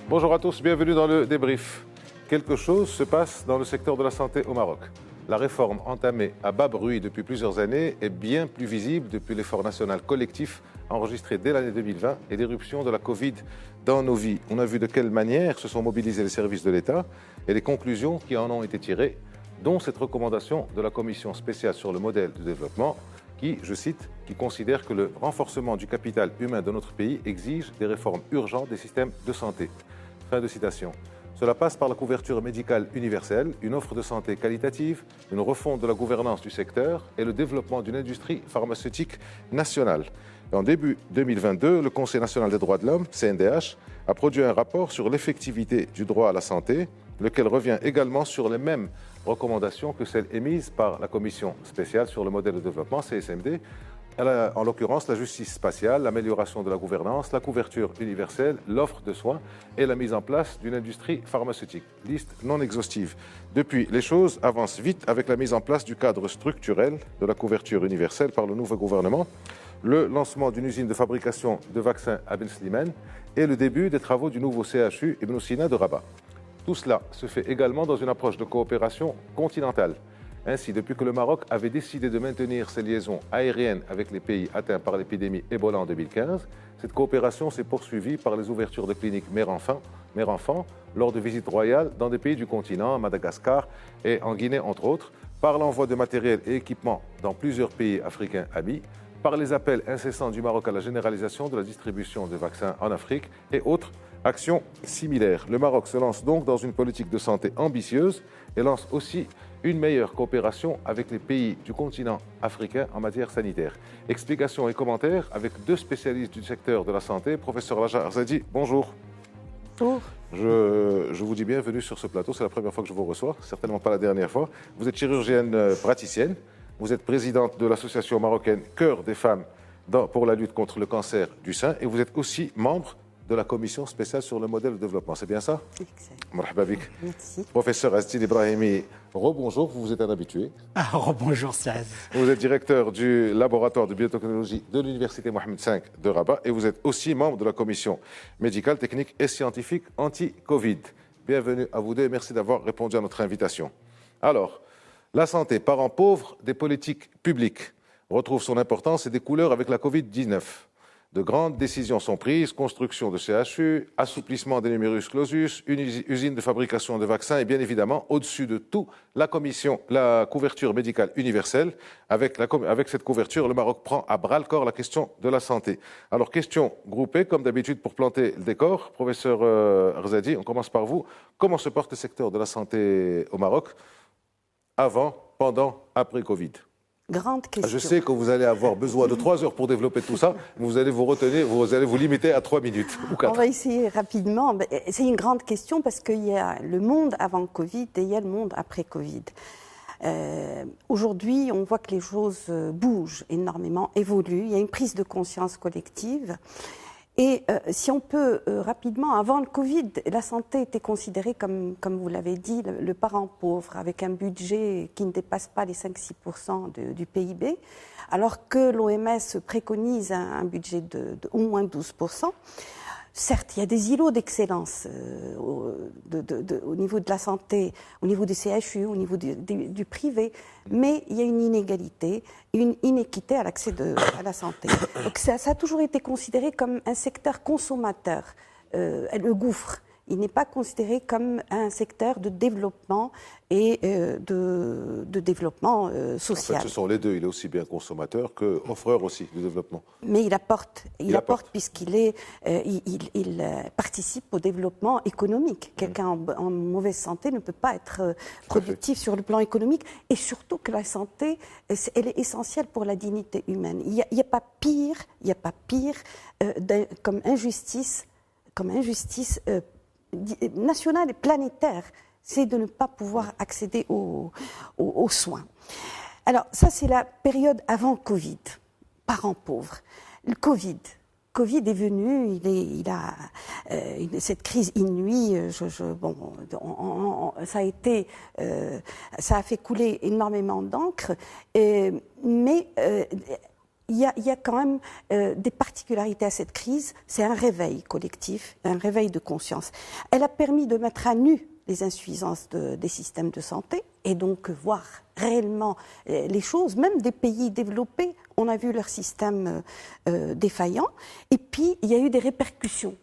Bonjour à tous, bienvenue dans le débrief. Quelque chose se passe dans le secteur de la santé au Maroc. La réforme entamée à bas bruit depuis plusieurs années est bien plus visible depuis l'effort national collectif enregistré dès l'année 2020 et l'éruption de la Covid dans nos vies. On a vu de quelle manière se sont mobilisés les services de l'État et les conclusions qui en ont été tirées, dont cette recommandation de la Commission spéciale sur le modèle de développement qui, je cite, qui considère que le renforcement du capital humain de notre pays exige des réformes urgentes des systèmes de santé. Fin de citation. Cela passe par la couverture médicale universelle, une offre de santé qualitative, une refonte de la gouvernance du secteur et le développement d'une industrie pharmaceutique nationale. En début 2022, le Conseil national des droits de l'homme, CNDH, a produit un rapport sur l'effectivité du droit à la santé, lequel revient également sur les mêmes recommandations que celles émises par la Commission spéciale sur le modèle de développement, CSMD, en l'occurrence la justice spatiale, l'amélioration de la gouvernance, la couverture universelle, l'offre de soins et la mise en place d'une industrie pharmaceutique. Liste non exhaustive. Depuis, les choses avancent vite avec la mise en place du cadre structurel de la couverture universelle par le nouveau gouvernement, le lancement d'une usine de fabrication de vaccins à Ben Slimane et le début des travaux du nouveau CHU Ibn Sina de Rabat. Tout cela se fait également dans une approche de coopération continentale. Ainsi, depuis que le Maroc avait décidé de maintenir ses liaisons aériennes avec les pays atteints par l'épidémie Ebola en 2015, cette coopération s'est poursuivie par les ouvertures de cliniques mère-enfant lors de visites royales dans des pays du continent, à Madagascar et en Guinée entre autres, par l'envoi de matériel et équipements dans plusieurs pays africains amis, par les appels incessants du Maroc à la généralisation de la distribution de vaccins en Afrique et autres actions similaires. Le Maroc se lance donc dans une politique de santé ambitieuse et lance aussi une meilleure coopération avec les pays du continent africain en matière sanitaire. Explications et commentaires avec deux spécialistes du secteur de la santé. Professeur Laja Arzadi, bonjour. Bonjour. Je vous dis bienvenue sur ce plateau, c'est la première fois que je vous reçois, certainement pas la dernière fois. Vous êtes chirurgienne praticienne, vous êtes présidente de l'association marocaine Cœur des femmes pour la lutte contre le cancer du sein et vous êtes aussi membre de la commission spéciale sur le modèle de développement. C'est bien ça? Exactement. Merci. Professeur Azdine Ibrahimi, rebonjour, vous êtes un habitué. Rebonjour Saad. Vous êtes directeur du laboratoire de biotechnologie de l'Université Mohamed V de Rabat et vous êtes aussi membre de la commission médicale, technique et scientifique anti-Covid. Bienvenue à vous deux et merci d'avoir répondu à notre invitation. Alors, la santé, parent pauvre des politiques publiques, retrouve son importance et des couleurs avec la Covid-19. De grandes décisions sont prises, construction de CHU, assouplissement des numerus clausus, une usine de fabrication de vaccins et bien évidemment, au-dessus de tout, la couverture médicale universelle. Avec cette couverture, le Maroc prend à bras-le-corps la question de la santé. Alors, question groupée, comme d'habitude, pour planter le décor. Professeur Arzadi, on commence par vous. Comment se porte le secteur de la santé au Maroc avant, pendant, après Covid ? Grande question. Je sais que vous allez avoir besoin de 3 heures pour développer tout ça, mais vous allez vous allez vous limiter à 3 minutes ou 4. On va essayer rapidement. C'est une grande question parce qu'il y a le monde avant Covid et il y a le monde après Covid. Aujourd'hui, on voit que les choses bougent énormément, évoluent. Il y a une prise de conscience collective. Et si on peut rapidement, avant le Covid, la santé était considérée comme vous l'avez dit, le parent pauvre, avec un budget qui ne dépasse pas les 5-6% du PIB, alors que l'OMS préconise un budget de au moins 12%. Certes, il y a des îlots d'excellence au niveau de la santé, au niveau des CHU, au niveau du privé, mais il y a une inégalité, une inéquité à l'accès à la santé. Donc ça a toujours été considéré comme un secteur consommateur, le gouffre. Il n'est pas considéré comme un secteur de développement et de développement social. En fait, ce sont les deux. Il est aussi bien consommateur qu'offreur aussi de développement. Mais il apporte puisqu'il il participe au développement économique. Quelqu'un en mauvaise santé ne peut pas être productif sur le plan économique. Et surtout que la santé, elle est essentielle pour la dignité humaine. Il n'y a pas pire comme injustice nationale et planétaire, c'est de ne pas pouvoir accéder aux soins. Alors ça, c'est la période avant Covid, parents pauvres. Le Covid est venu, il a cette crise inouïe. Ça a fait couler énormément d'encre, mais il y a quand même des particularités à cette crise. C'est un réveil collectif, un réveil de conscience. Elle a permis de mettre à nu les insuffisances des systèmes de santé et donc voir réellement les choses. Même des pays développés, on a vu leur système défaillant. Et puis, il y a eu des répercussions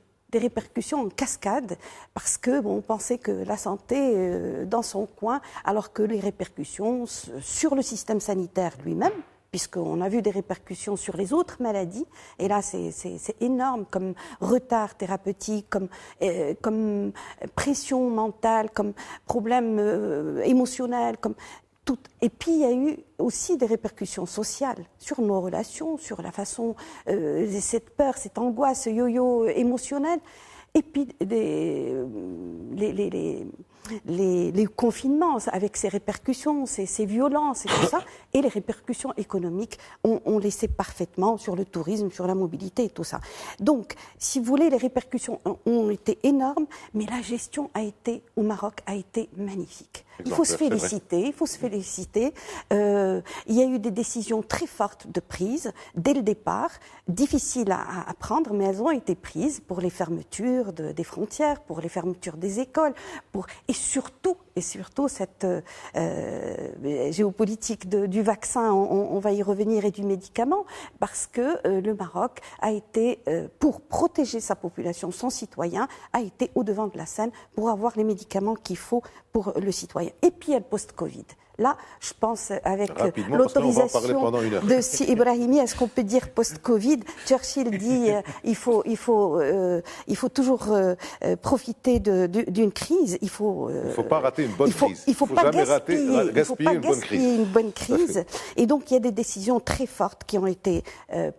en cascade, parce que on pensait que la santé dans son coin, alors que les répercussions sur le système sanitaire lui-même, puisqu'on a vu des répercussions sur les autres maladies, et là c'est énorme, comme retard thérapeutique, comme pression mentale, comme problème émotionnel, comme tout. Et puis il y a eu aussi des répercussions sociales sur nos relations, sur la façon, cette peur, cette angoisse, ce yo-yo émotionnel, et puis les confinements avec ces répercussions, ces violences et tout ça, et les répercussions économiques ont laissé parfaitement sur le tourisme, sur la mobilité et tout ça. Donc, si vous voulez, les répercussions ont été énormes, mais la gestion au Maroc a été magnifique. Il faut se féliciter, il y a eu des décisions très fortes de prise dès le départ, difficiles à prendre, mais elles ont été prises pour les fermetures des frontières, pour les fermetures des écoles, et surtout cette géopolitique du vaccin, on va y revenir, et du médicament, parce que le Maroc a été, pour protéger sa population, son citoyen, a été au devant de la scène pour avoir les médicaments qu'il faut pour le citoyen. Et puis il y a le post-Covid. Là, je pense, avec l'autorisation de Si Ibrahimi, est-ce qu'on peut dire post-Covid? Churchill dit il faut toujours profiter d'une crise. Il faut pas rater une bonne crise. Il faut pas gaspiller une bonne crise. Et donc, il y a des décisions très fortes qui ont été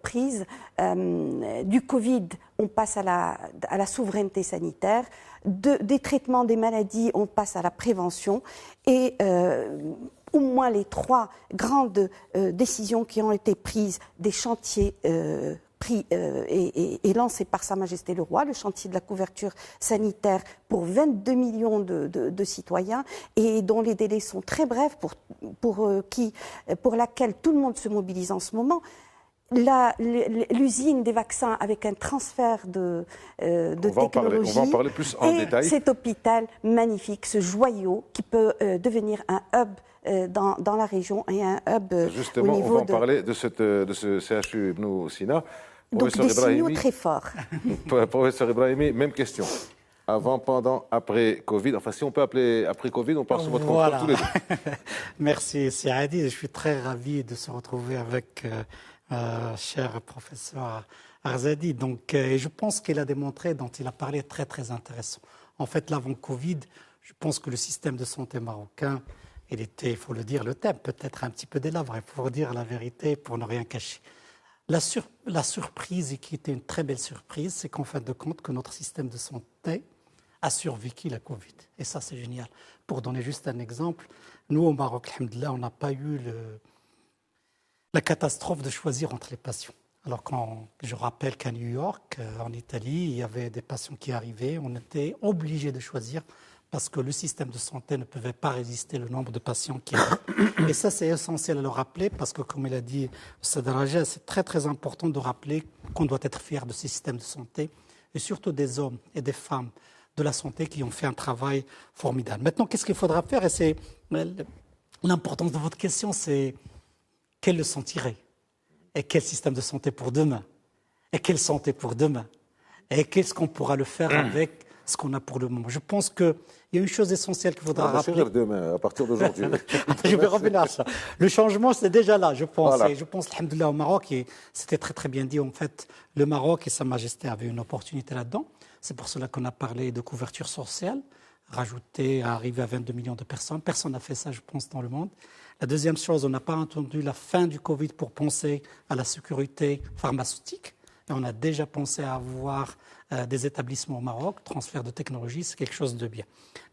prises. Du Covid, on passe à la souveraineté sanitaire. Des traitements des maladies, on passe à la prévention, et au moins les 3 grandes décisions qui ont été prises, des chantiers pris et lancés par Sa Majesté le Roi, le chantier de la couverture sanitaire pour 22 millions de citoyens, et dont les délais sont très brefs, pour laquelle tout le monde se mobilise en ce moment. L'usine des vaccins avec un transfert de technologie. On va en parler plus en détail. Cet hôpital magnifique, ce joyau qui peut devenir un hub dans la région, et un hub justement, au niveau on va en parler de ce CHU Ibn Sina. Donc des signaux très forts. Professeur Ibrahimi, même question. Avant, pendant, après Covid. Enfin, si on peut appeler après Covid, on part sur votre contrôle tous les deux. Merci, Saadi. Je suis très ravi de se retrouver avec cher professeur Arzadi. Donc, je pense qu'il a démontré, dont il a parlé, très très intéressant. En fait, l'avant-Covid, je pense que le système de santé marocain, il était, il faut le dire, le thème peut-être un petit peu délabré, pour dire la vérité, pour ne rien cacher. La surprise, et qui était une très belle surprise, c'est qu'en fin de compte, que notre système de santé a survécu la Covid. Et ça, c'est génial. Pour donner juste un exemple, nous, au Maroc, alhamdoulilah, on n'a pas eu la catastrophe de choisir entre les patients. Alors, je rappelle qu'à New York, en Italie, il y avait des patients qui arrivaient, on était obligé de choisir parce que le système de santé ne pouvait pas résister le nombre de patients qui arrivaient. Et ça, c'est essentiel à le rappeler parce que, comme il a dit Sadaraja, c'est très très important de rappeler qu'on doit être fier de ces systèmes de santé, et surtout des hommes et des femmes de la santé qui ont fait un travail formidable. Maintenant, qu'est-ce qu'il faudra faire? Et c'est l'importance de votre question, c'est quelle leçon tirer? Et quel système de santé pour demain? Et quelle santé pour demain? Et qu'est-ce qu'on pourra le faire avec ce qu'on a pour le moment? Je pense qu'il y a une chose essentielle qu'il faudra rappeler. Demain, à partir d'aujourd'hui. Je vais revenir à ça. Le changement, c'est déjà là, je pense. Voilà. Et je pense, alhamdoulilah, au Maroc, et c'était très très bien dit, en fait, le Maroc et Sa Majesté avaient une opportunité là-dedans. C'est pour cela qu'on a parlé de couverture sociale, rajouter, arriver à 22 millions de personnes. Personne n'a fait ça, je pense, dans le monde. La deuxième chose, on n'a pas entendu la fin du Covid pour penser à la sécurité pharmaceutique. Et on a déjà pensé à avoir des établissements au Maroc, transfert de technologie, c'est quelque chose de bien.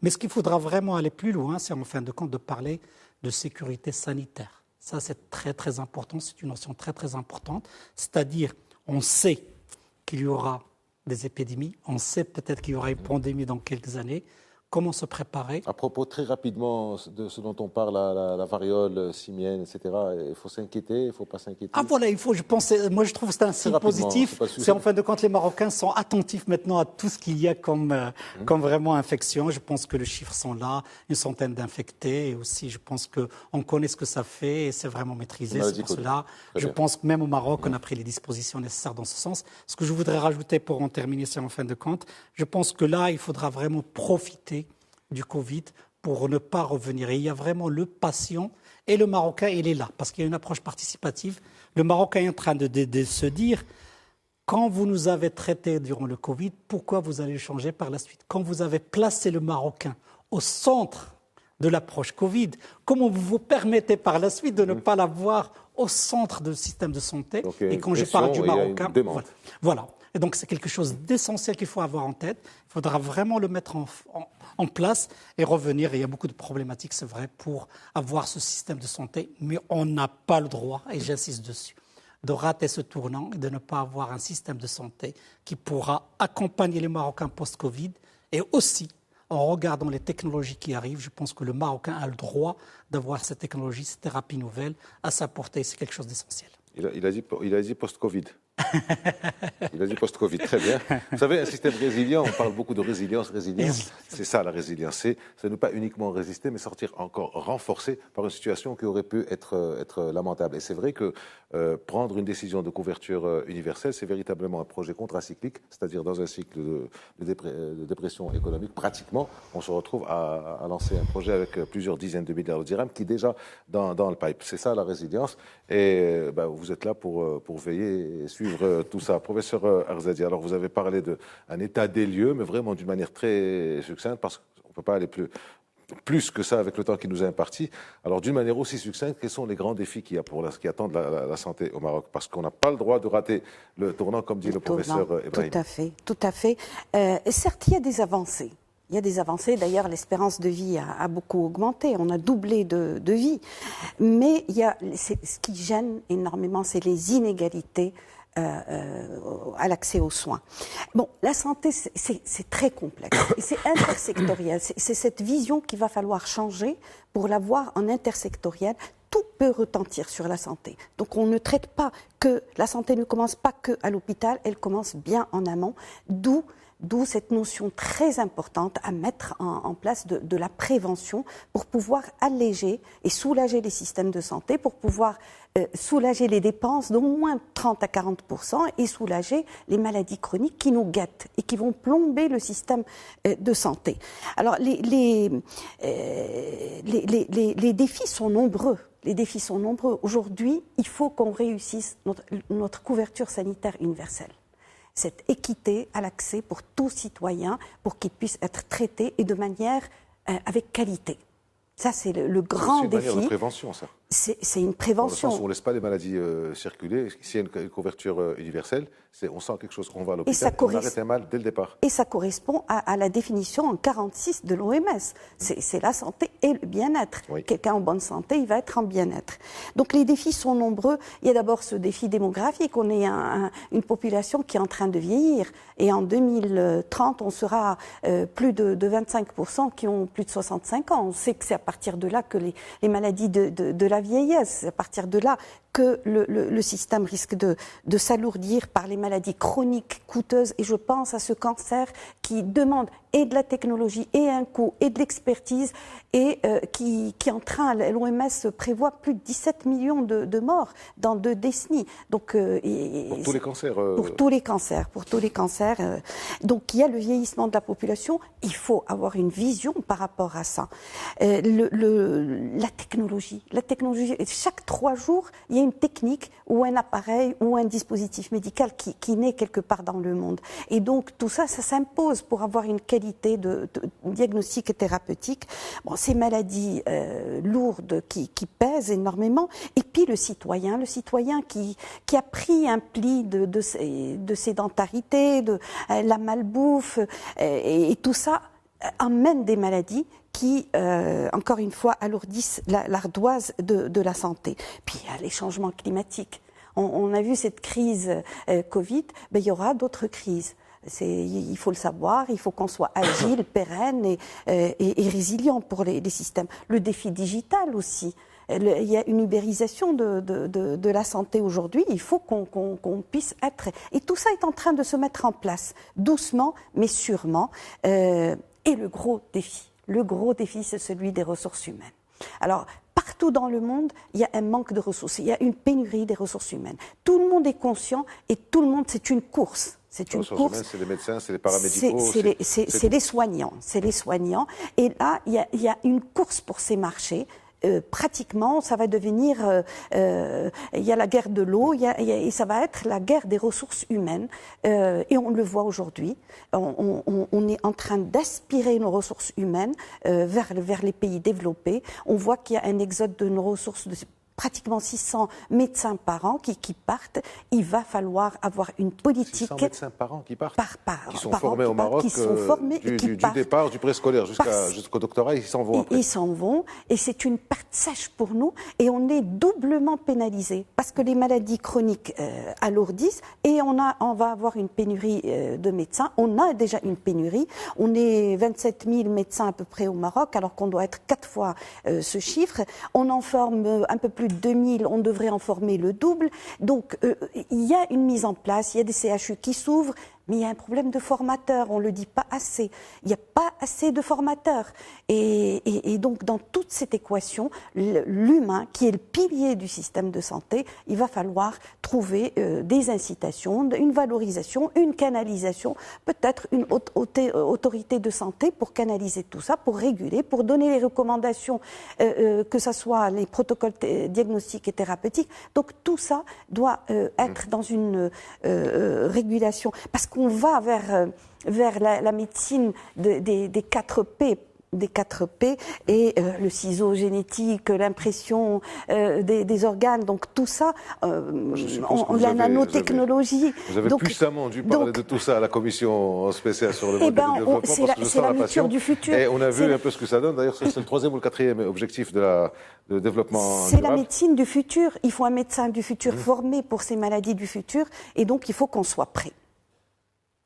Mais ce qu'il faudra vraiment aller plus loin, c'est en fin de compte de parler de sécurité sanitaire. Ça, c'est très très important, c'est une notion très très importante. C'est-à-dire, on sait qu'il y aura des épidémies, on sait peut-être qu'il y aura une pandémie dans quelques années. comment se préparer. À propos, très rapidement, de ce dont on parle, la variole simienne, etc., il faut s'inquiéter, il ne faut pas s'inquiéter. Ah voilà, moi je trouve que c'est un signe positif. C'est en fin de compte, les Marocains sont attentifs maintenant à tout ce qu'il y a comme vraiment infection. Je pense que les chiffres sont là, une centaine d'infectés. Et aussi, je pense qu'on connaît ce que ça fait et c'est vraiment maîtrisé. C'est pour cela. Je pense que même au Maroc, on a pris les dispositions nécessaires dans ce sens. Ce que je voudrais rajouter pour en terminer, c'est en fin de compte, je pense que là, il faudra vraiment profiter du Covid pour ne pas revenir. Et il y a vraiment le patient et le Marocain, il est là, parce qu'il y a une approche participative. Le Marocain est en train de se dire, quand vous nous avez traités durant le Covid, pourquoi vous allez changer par la suite? Quand vous avez placé le Marocain au centre de l'approche Covid, comment vous vous permettez par la suite de ne pas l'avoir au centre du système de santé? Et quand je parle du Marocain, voilà. Et donc, c'est quelque chose d'essentiel qu'il faut avoir en tête. Il faudra vraiment le mettre en place et revenir. Et il y a beaucoup de problématiques, c'est vrai, pour avoir ce système de santé. Mais on n'a pas le droit, et j'insiste dessus, de rater ce tournant et de ne pas avoir un système de santé qui pourra accompagner les Marocains post-Covid. Et aussi, en regardant les technologies qui arrivent, je pense que le Marocain a le droit d'avoir cette technologie, cette thérapie nouvelle à sa portée. C'est quelque chose d'essentiel. Il a dit post-Covid. Il a dit post-Covid, très bien. Vous savez, un système résilient, on parle beaucoup de résilience. C'est ça la résilience, c'est ne pas uniquement résister, mais sortir encore renforcé par une situation qui aurait pu être lamentable. Et c'est vrai que prendre une décision de couverture universelle, c'est véritablement un projet contracyclique, c'est-à-dire dans un cycle de dépression économique, pratiquement, on se retrouve à lancer un projet avec plusieurs dizaines de milliards de dirhams qui est déjà dans le pipe. C'est ça la résilience. Et vous êtes là pour veiller et suivre tout ça. Professeur Arzadi, alors vous avez parlé d'un état des lieux, mais vraiment d'une manière très succincte, parce qu'on ne peut pas aller plus que ça avec le temps qui nous est imparti. Alors d'une manière aussi succincte, quels sont les grands défis qui attendent la santé au Maroc? Parce qu'on n'a pas le droit de rater le tournant, comme dit le professeur Ibrahim. Tout à fait. Certes, il y a des avancées. Il y a des avancées, d'ailleurs l'espérance de vie a beaucoup augmenté, on a doublé de vie. Mais ce qui gêne énormément, c'est les inégalités à l'accès aux soins. Bon, la santé, c'est très complexe et c'est intersectoriel. C'est cette vision qu'il va falloir changer pour l'avoir en intersectoriel. Tout peut retentir sur la santé. Donc on ne traite pas que, la santé ne commence pas que à l'hôpital, elle commence bien en amont, d'où cette notion très importante à mettre en place de la prévention pour pouvoir alléger et soulager les systèmes de santé, pour pouvoir soulager les dépenses d'au moins 30 à 40% et soulager les maladies chroniques qui nous guettent et qui vont plomber le système de santé. Alors les défis sont nombreux. Les défis sont nombreux. Aujourd'hui, il faut qu'on réussisse notre couverture sanitaire universelle. Cette équité à l'accès pour tout citoyen, pour qu'il puisse être traité et de manière avec qualité. Ça, c'est le grand défi. C'est une manière de prévention, ça. C'est une prévention. Dans le sens où on ne laisse pas les maladies circuler. S'il y a une couverture universelle, on sent quelque chose qu'on va à l'hôpital, on arrête un mal dès le départ. Et ça correspond à la définition en 46 de l'OMS. C'est la santé et le bien-être. Oui. Quelqu'un en bonne santé, il va être en bien-être. Donc les défis sont nombreux. Il y a d'abord ce défi démographique. On est une population qui est en train de vieillir. Et en 2030, on sera plus de 25% qui ont plus de 65 ans. On sait que c'est à partir de là que les maladies de la vieillesse, c'est à partir de là que le système risque de s'alourdir par les maladies chroniques coûteuses. Et je pense à ce cancer qui demande et de la technologie et un coût et de l'expertise et qui est en train, l'OMS prévoit plus de 17 millions de morts dans 2 décennies. Donc, pour tous les cancers. Pour tous les cancers. Donc il y a le vieillissement de la population. Il faut avoir une vision par rapport à ça. La technologie, chaque 3 jours, il y a une technique ou un appareil ou un dispositif médical qui naît quelque part dans le monde. Et donc tout ça, ça s'impose pour avoir une qualité de diagnostic et thérapeutique. Bon, ces maladies lourdes qui pèsent énormément. Et puis le citoyen qui a pris un pli de sédentarité, de la malbouffe, et tout ça amène des maladies qui, encore une fois, alourdissent l'ardoise de la santé. Puis il y a les changements climatiques. On a vu cette crise Covid, il y aura d'autres crises. Il faut le savoir, il faut qu'on soit agile, pérenne et résilient pour les systèmes. Le défi digital aussi. Il y a une ubérisation de la santé aujourd'hui, il faut qu'on puisse être... Et tout ça est en train de se mettre en place, doucement mais sûrement. Et le gros défi, c'est celui des ressources humaines. Alors, partout dans le monde, il y a un manque de ressources, il y a une pénurie des ressources humaines. Tout le monde est conscient et tout le monde, c'est une course. C'est une course. C'est les médecins, c'est les paramédicaux. C'est les soignants. C'est les soignants. Et là, il y a une course pour ces marchés. Pratiquement, ça va devenir, il y a la guerre de l'eau, et ça va être la guerre des ressources humaines, et on le voit aujourd'hui. On est en train d'aspirer nos ressources humaines vers les pays développés. On voit qu'il y a un exode de nos ressources de pratiquement 600 médecins par an qui partent. Il va falloir avoir une politique... 600 médecins par an qui partent qui sont par formés au Maroc, qui sont formés du départ, du préscolaire jusqu'au doctorat, ils s'en vont après. Ils s'en vont, et c'est une perte sèche pour nous, et on est doublement pénalisés, parce que les maladies chroniques alourdissent, et on va avoir une pénurie de médecins. On a déjà une pénurie. On est 27 000 médecins à peu près au Maroc, alors qu'on doit être 4 fois ce chiffre. On en forme un peu plus de 2000, on devrait en former le double. Donc, il y a une mise en place, il y a des CHU qui s'ouvrent, mais il y a un problème de formateurs, on ne le dit pas assez. Il n'y a pas assez de formateurs. Et donc, dans toute cette équation, l'humain, qui est le pilier du système de santé, il va falloir trouver des incitations, une valorisation, une canalisation, peut-être une autorité de santé pour canaliser tout ça, pour réguler, pour donner les recommandations, que ce soit les protocoles diagnostiques et thérapeutiques. Donc, tout ça doit être dans une régulation. Parce qu'on va vers la médecine des 4 P, des 4 P, et le ciseau génétique, l'impression des organes, donc tout ça, la nanotechnologie. Vous avez puissamment dû parler de tout ça à la commission spéciale sur le mode de développement, parce que je sens la passion. Du futur. Et on a vu un peu ce que ça donne. D'ailleurs, c'est le 3e ou le 4e objectif de développement durable. C'est la médecine du futur. Il faut un médecin du futur formé pour ces maladies du futur, et donc il faut qu'on soit prêt.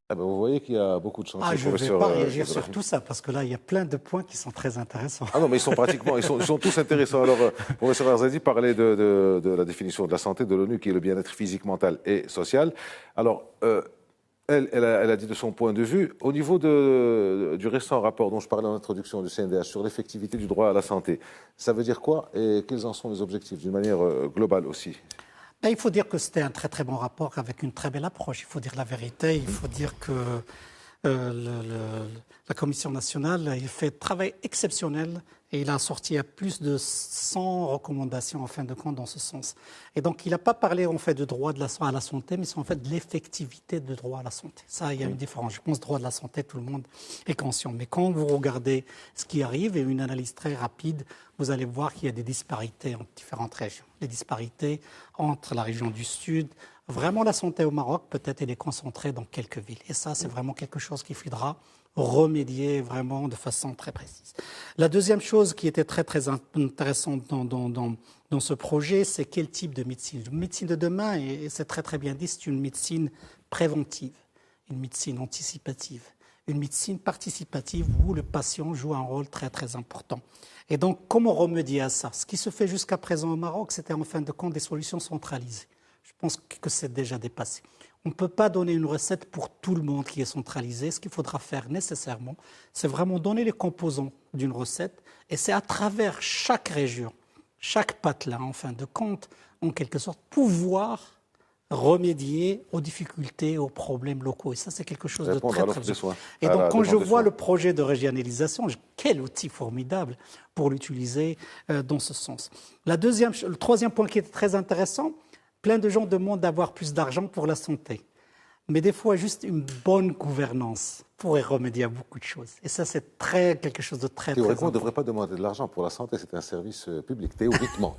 Ah ben vous voyez qu'il y a beaucoup de chantiers. Je ne vais pas réagir sur tout ça, parce que là, il y a plein de points qui sont très intéressants. Ah non, mais ils sont tous intéressants. Alors, professeur Arzadi parlait de la définition de la santé de l'ONU, qui est le bien-être physique, mental et social. Alors, elle a dit de son point de vue, au niveau du récent rapport dont je parlais en introduction du CNDH sur l'effectivité du droit à la santé, ça veut dire quoi et quels en sont les objectifs d'une manière globale aussi? Il faut dire que c'était un très très bon rapport avec une très belle approche. Il faut dire la vérité. Il faut dire que la Commission nationale a fait un travail exceptionnel et il a sorti à plus de 100 recommandations en fin de compte dans ce sens. Et donc il n'a pas parlé en fait de droit à la santé, mais c'est en fait de l'effectivité du droit à la santé. Ça, il y a une différence. Je pense que droit de la santé, tout le monde est conscient. Mais quand vous regardez ce qui arrive et une analyse très rapide, vous allez voir qu'il y a des disparités entre différentes régions. Les disparités entre la région du Sud. Vraiment, la santé au Maroc, peut-être, elle est concentrée dans quelques villes. Et ça, c'est vraiment quelque chose qu'il faudra remédier vraiment de façon très précise. La deuxième chose qui était très, très intéressante dans ce projet, c'est quel type de médecine. La médecine de demain, et c'est très, très bien dit, c'est une médecine préventive, une médecine anticipative, une médecine participative où le patient joue un rôle très, très important. Et donc, comment remédier à ça? Ce qui se fait jusqu'à présent au Maroc, c'était en fin de compte des solutions centralisées. Je pense que c'est déjà dépassé. On ne peut pas donner une recette pour tout le monde qui est centralisée. Ce qu'il faudra faire nécessairement, c'est vraiment donner les composants d'une recette. Et c'est à travers chaque région, chaque patelin, en fin de compte, en quelque sorte, pouvoir remédier aux difficultés, aux problèmes locaux. Et ça, c'est quelque chose de très, très important. Et donc, quand je vois le projet de régionalisation, quel outil formidable pour l'utiliser dans ce sens. Le troisième point qui est très intéressant, plein de gens demandent d'avoir plus d'argent pour la santé. Mais des fois, juste une bonne gouvernance pourrait remédier à beaucoup de choses. Et ça, c'est quelque chose de très, très important. On ne devrait pas demander de l'argent pour la santé, c'est un service public, théoriquement.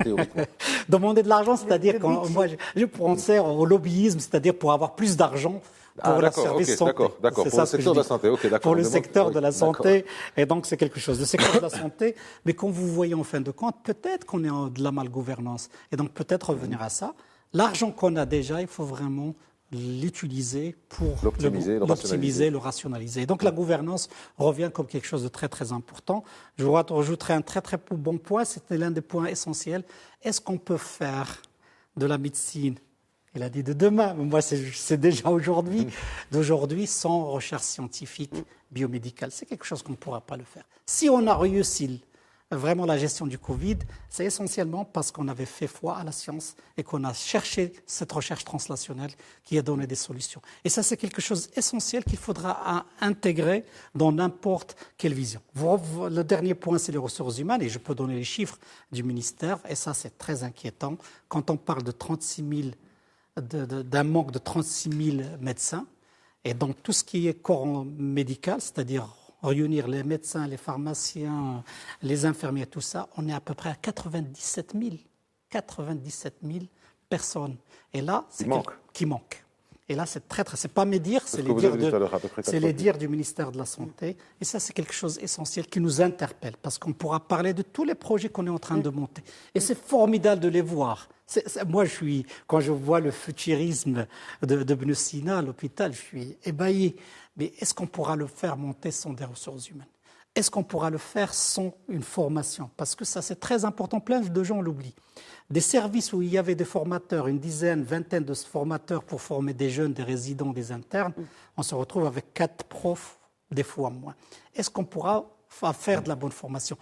Demander de l'argent, c'est-à-dire que moi, je pensais au lobbyisme, c'est-à-dire pour avoir plus d'argent pour le service santé. D'accord, pour le secteur de la santé. Pour le secteur de la santé, et donc c'est quelque chose. Le secteur de la santé, mais quand vous voyez en fin de compte, peut-être qu'on est de la malgouvernance. Et donc peut-être revenir à ça. L'argent qu'on a déjà, il faut vraiment l'utiliser pour l'optimiser, le rationaliser. Donc la gouvernance revient comme quelque chose de très très important. Je rajouterai un très très bon point, c'était l'un des points essentiels. Est-ce qu'on peut faire de la médecine, il a dit de demain, mais moi c'est déjà d'aujourd'hui sans recherche scientifique biomédicale? C'est quelque chose qu'on ne pourra pas le faire. Si on a réussi vraiment la gestion du Covid, c'est essentiellement parce qu'on avait fait foi à la science et qu'on a cherché cette recherche translationnelle qui a donné des solutions. Et ça, c'est quelque chose d'essentiel qu'il faudra intégrer dans n'importe quelle vision. Le dernier point, c'est les ressources humaines, et je peux donner les chiffres du ministère, et ça, c'est très inquiétant. Quand on parle de 36 000, d'un manque de 36 000 médecins, et dans tout ce qui est corps médical, c'est-à-dire réunir les médecins, les pharmaciens, les infirmiers, tout ça, on est à peu près à 97 000 personnes. Et là, c'est qui manque. Et là, c'est c'est pas mes dires, c'est les dires du ministère de la Santé. Et ça, c'est quelque chose d'essentiel qui nous interpelle, parce qu'on pourra parler de tous les projets qu'on est en train de monter. Et c'est formidable de les voir. Moi, quand je vois le futurisme de Ibn Sina à l'hôpital, je suis ébahi. Mais est-ce qu'on pourra le faire monter sans des ressources humaines? Est-ce qu'on pourra le faire sans une formation? Parce que ça, c'est très important, plein de gens l'oublient. Des services où il y avait des formateurs, une dizaine, vingtaine de formateurs pour former des jeunes, des résidents, des internes, on se retrouve avec 4 profs, des fois moins. Est-ce qu'on pourra faire de la bonne formation?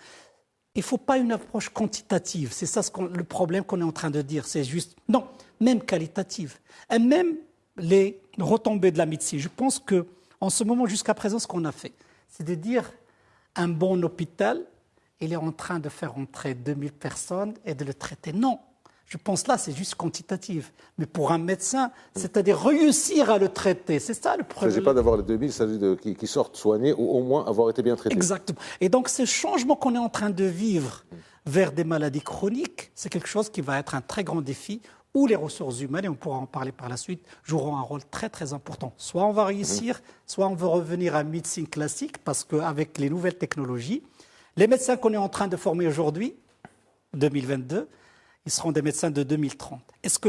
Il ne faut pas une approche quantitative, c'est ça le problème qu'on est en train de dire, c'est juste, non, même qualitative. Et même les retombées de la médecine, je pense que en ce moment, jusqu'à présent, ce qu'on a fait, c'est de dire un bon hôpital, il est en train de faire entrer 2000 personnes et de le traiter. Non, je pense là, c'est juste quantitatif. Mais pour un médecin, c'est-à-dire réussir à le traiter, c'est ça le problème. Il ne s'agit pas d'avoir les 2000, il s'agit qui sortent soignés ou au moins avoir été bien traités. Exactement. Et donc, ce changement qu'on est en train de vivre vers des maladies chroniques, c'est quelque chose qui va être un très grand défi, où les ressources humaines, et on pourra en parler par la suite, joueront un rôle très très important. Soit on va réussir, soit on veut revenir à une médecine classique, parce qu'avec les nouvelles technologies, les médecins qu'on est en train de former aujourd'hui, 2022, ils seront des médecins de 2030. Est-ce que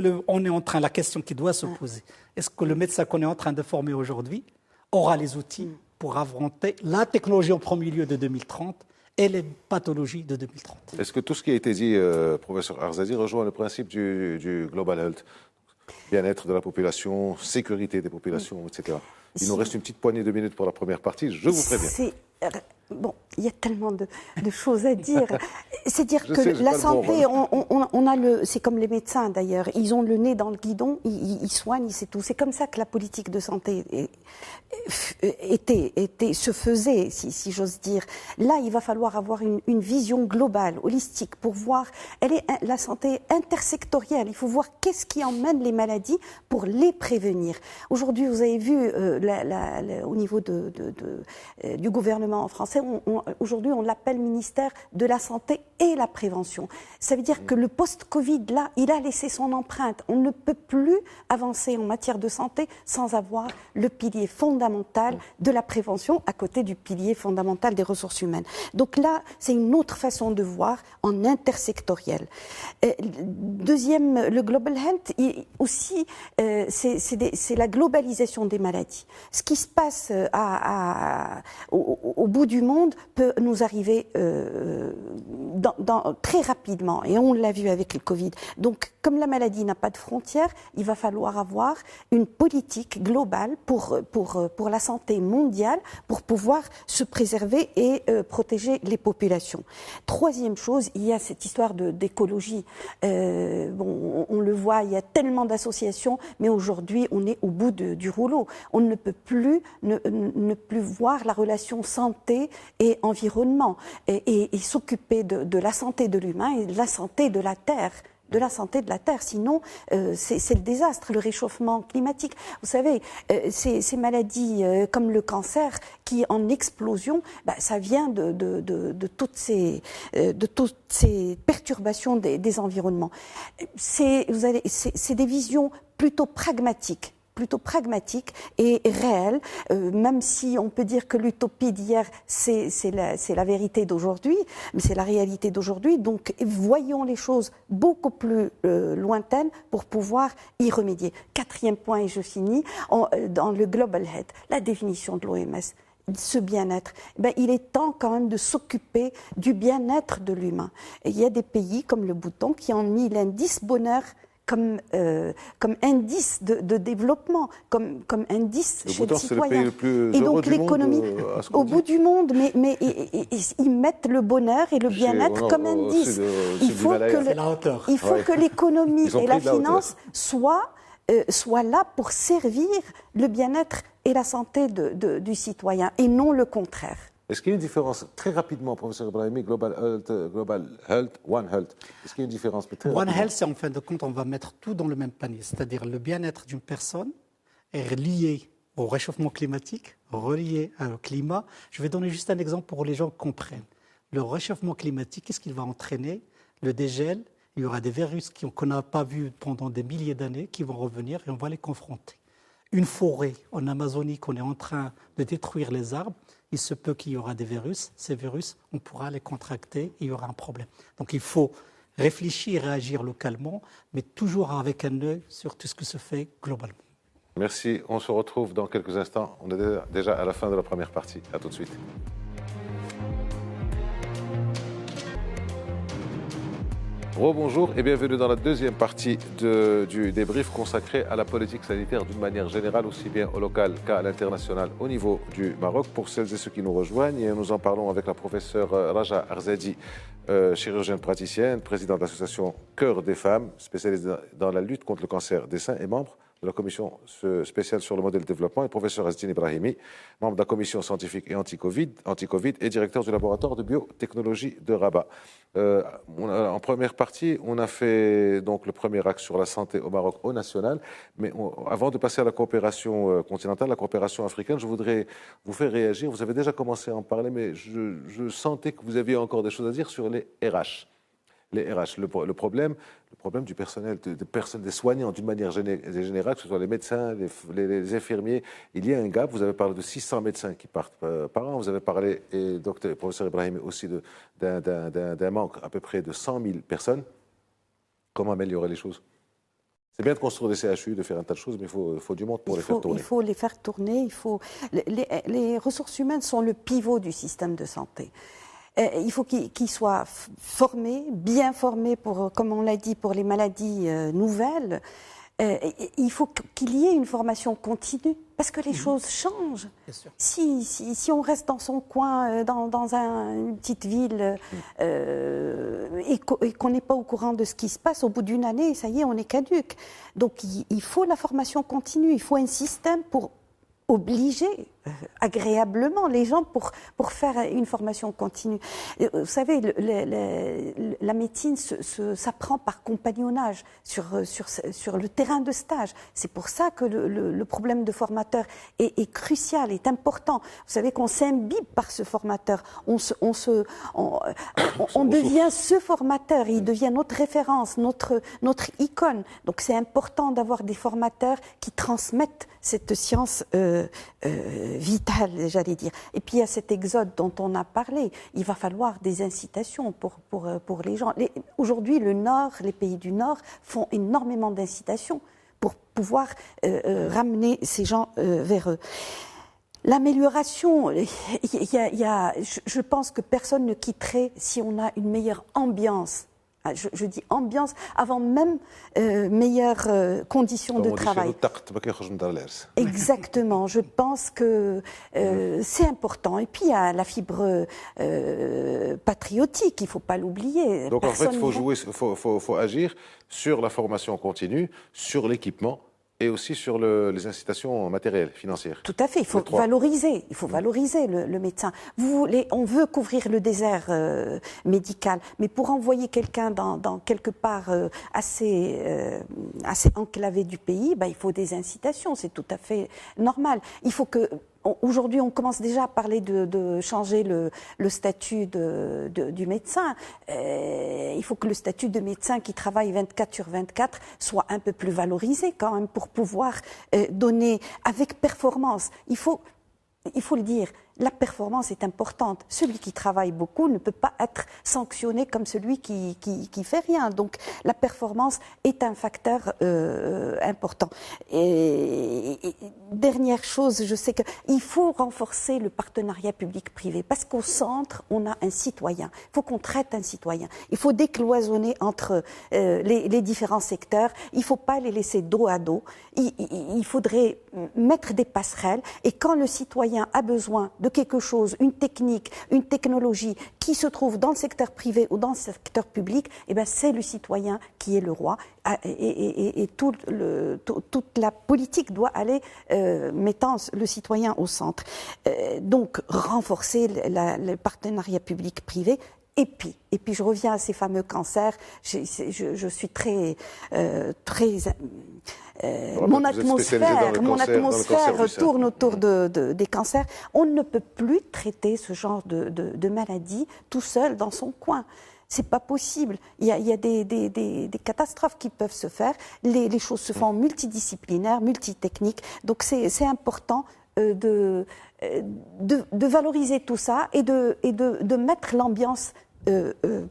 la question qui doit se poser, est-ce que le médecin qu'on est en train de former aujourd'hui aura les outils pour affronter la technologie en premier lieu de 2030 et les pathologies de 2030. Est-ce que tout ce qui a été dit, professeur Arzadi, rejoint le principe du Global Health? Bien-être de la population, sécurité des populations, etc. Il nous reste une petite poignée de minutes pour la première partie, je vous préviens. Bon, il y a tellement de choses à dire. C'est dire que la santé, c'est comme les médecins d'ailleurs, ils ont le nez dans le guidon, ils soignent, c'est tout. C'est comme ça que la politique de santé se faisait, si j'ose dire. Là, il va falloir avoir une vision globale, holistique, pour voir. La santé intersectorielle. Il faut voir qu'est-ce qui emmène les maladies pour les prévenir. Aujourd'hui, vous avez vu au niveau du gouvernement français. Aujourd'hui, on l'appelle ministère de la Santé et la Prévention. Ça veut dire que le post-Covid, là, il a laissé son empreinte. On ne peut plus avancer en matière de santé sans avoir le pilier fondamental de la prévention à côté du pilier fondamental des ressources humaines. Donc là, c'est une autre façon de voir en intersectoriel. Deuxième, le Global Health, aussi, c'est la globalisation des maladies. Ce qui se passe au bout du monde peut nous arriver très rapidement, et on l'a vu avec le Covid. Donc, comme la maladie n'a pas de frontières, il va falloir avoir une politique globale pour la santé mondiale, pour pouvoir se préserver et protéger les populations. Troisième chose, il y a cette histoire d'écologie. On le voit, il y a tellement d'associations, mais aujourd'hui, on est au bout du rouleau. On ne peut plus ne plus voir la relation santé et environnement et s'occuper de la santé de l'humain et de la santé de la Terre. Sinon c'est le désastre, le réchauffement climatique. Vous savez, ces maladies comme le cancer qui en explosion, ça vient de toutes ces perturbations des environnements. C'est des visions plutôt pragmatiques plutôt pragmatique et réel, même si on peut dire que l'utopie d'hier, c'est la vérité d'aujourd'hui, mais c'est la réalité d'aujourd'hui. Donc, voyons les choses beaucoup plus lointaines pour pouvoir y remédier. Quatrième point, et je finis, dans le Global Health, la définition de l'OMS. Ce bien-être, il est temps quand même de s'occuper du bien-être de l'humain. Il y a des pays comme le Bhoutan qui ont mis l'indice bonheur comme indice de développement, comme indice chez le citoyen. Le pays le plus et heureux donc du l'économie, monde, au bout du monde, mais ils mettent le bonheur et le bien-être comme indice. Il faut que l'économie et la finance soient là pour servir le bien-être et la santé du citoyen, et non le contraire. Est-ce qu'il y a une différence, très rapidement, professeur Ibrahimi, Global Health, One Health, est-ce qu'il y a une différence One Health, c'est en fin de compte, on va mettre tout dans le même panier, c'est-à-dire le bien-être d'une personne est lié au réchauffement climatique, relié au climat. Je vais donner juste un exemple pour que les gens comprennent. Le réchauffement climatique, qu'est-ce qu'il va entraîner? Le dégel, il y aura des virus qu'on n'a pas vus pendant des milliers d'années qui vont revenir et on va les confronter. Une forêt en Amazonie qu'on est en train de détruire les arbres, il se peut qu'il y aura des virus. Ces virus, on pourra les contracter et il y aura un problème. Donc il faut réfléchir et agir localement, mais toujours avec un œil sur tout ce que se fait globalement. Merci. On se retrouve dans quelques instants. On est déjà à la fin de la première partie. À tout de suite. Rebonjour et bienvenue dans la deuxième partie du débrief consacré à la politique sanitaire d'une manière générale, aussi bien au local qu'à l'international au niveau du Maroc. Pour celles et ceux qui nous rejoignent, et nous en parlons avec la professeure Raja Arzadi, chirurgienne praticienne, présidente de l'association Cœur des femmes, spécialisée dans la lutte contre le cancer des seins et membre de la commission spéciale sur le modèle de développement, et professeur Azdine Ibrahimi, membre de la commission scientifique et anti-Covid et directeur du laboratoire de biotechnologie de Rabat. En première partie, on a fait donc le premier axe sur la santé au Maroc au national, mais avant de passer à la coopération continentale, la coopération africaine, je voudrais vous faire réagir. Vous avez déjà commencé à en parler, mais je sentais que vous aviez encore des choses à dire sur les RH. Les RH, le problème du personnel, des soignants d'une manière générale, que ce soit les médecins, les infirmiers, il y a un gap. Vous avez parlé de 600 médecins qui partent par an. Vous avez parlé, et professeur Ibrahim, aussi d'un manque à peu près de 100 000 personnes. Comment améliorer les choses? C'est bien de construire des CHU, de faire un tas de choses, mais il faut du monde pour les faire tourner. Il faut les faire tourner. Les ressources humaines sont le pivot du système de santé. Il faut qu'ils soient formés, bien formés, comme on l'a dit, pour les maladies nouvelles. Il faut qu'il y ait une formation continue, parce que les choses changent. Si on reste dans son coin, dans une petite ville, et qu'on n'est pas au courant de ce qui se passe, au bout d'une année, ça y est, on est caduc. Donc il faut la formation continue, il faut un système pour obliger agréablement les gens pour faire une formation continue. Vous savez, la médecine s'apprend par compagnonnage sur le terrain de stage. C'est pour ça que le problème de formateur est crucial, est important. Vous savez qu'on s'imbibe par ce formateur. On devient ce formateur, il devient notre référence, notre icône. Donc c'est important d'avoir des formateurs qui transmettent cette science vitale, j'allais dire. Et puis il y a cet exode dont on a parlé. Il va falloir des incitations pour les gens. Aujourd'hui, le Nord, les pays du Nord font énormément d'incitations pour pouvoir ramener ces gens vers eux. L'amélioration, je pense que personne ne quitterait si on a une meilleure ambiance. Je dis ambiance, avant même meilleures conditions de travail. Exactement, je pense que c'est important. Et puis il y a la fibre patriotique, il ne faut pas l'oublier. Donc en fait, il faut agir sur la formation continue, sur l'équipement, et aussi sur les incitations matérielles, financières. Tout à fait, il faut valoriser le médecin. On veut couvrir le désert médical, mais pour envoyer quelqu'un dans quelque part assez enclavé du pays, il faut des incitations, c'est tout à fait normal. Il faut que aujourd'hui, on commence déjà à parler de changer le statut du médecin. Il faut que le statut de médecin qui travaille 24/24 soit un peu plus valorisé quand même pour pouvoir donner avec performance. Il faut le dire, la performance est importante. Celui qui travaille beaucoup ne peut pas être sanctionné comme celui qui fait rien. Donc la performance est un facteur important. Et dernière chose, je sais qu'il faut renforcer le partenariat public-privé parce qu'au centre, on a un citoyen. Il faut qu'on traite un citoyen. Il faut décloisonner entre les différents secteurs. Il ne faut pas les laisser dos à dos. Il faudrait mettre des passerelles et quand le citoyen a besoin de quelque chose, une technique, une technologie qui se trouve dans le secteur privé ou dans le secteur public, eh ben c'est le citoyen qui est le roi et toute la politique doit aller mettant le citoyen au centre. Donc renforcer le partenariat public-privé. Et puis, je reviens à ces fameux cancers. Je suis très mon atmosphère tourne autour des cancers. On ne peut plus traiter ce genre de maladie tout seul dans son coin. C'est pas possible. Il y a des catastrophes qui peuvent se faire. Les choses se font multidisciplinaires, multitechniques. Donc c'est important de valoriser tout ça et de mettre l'ambiance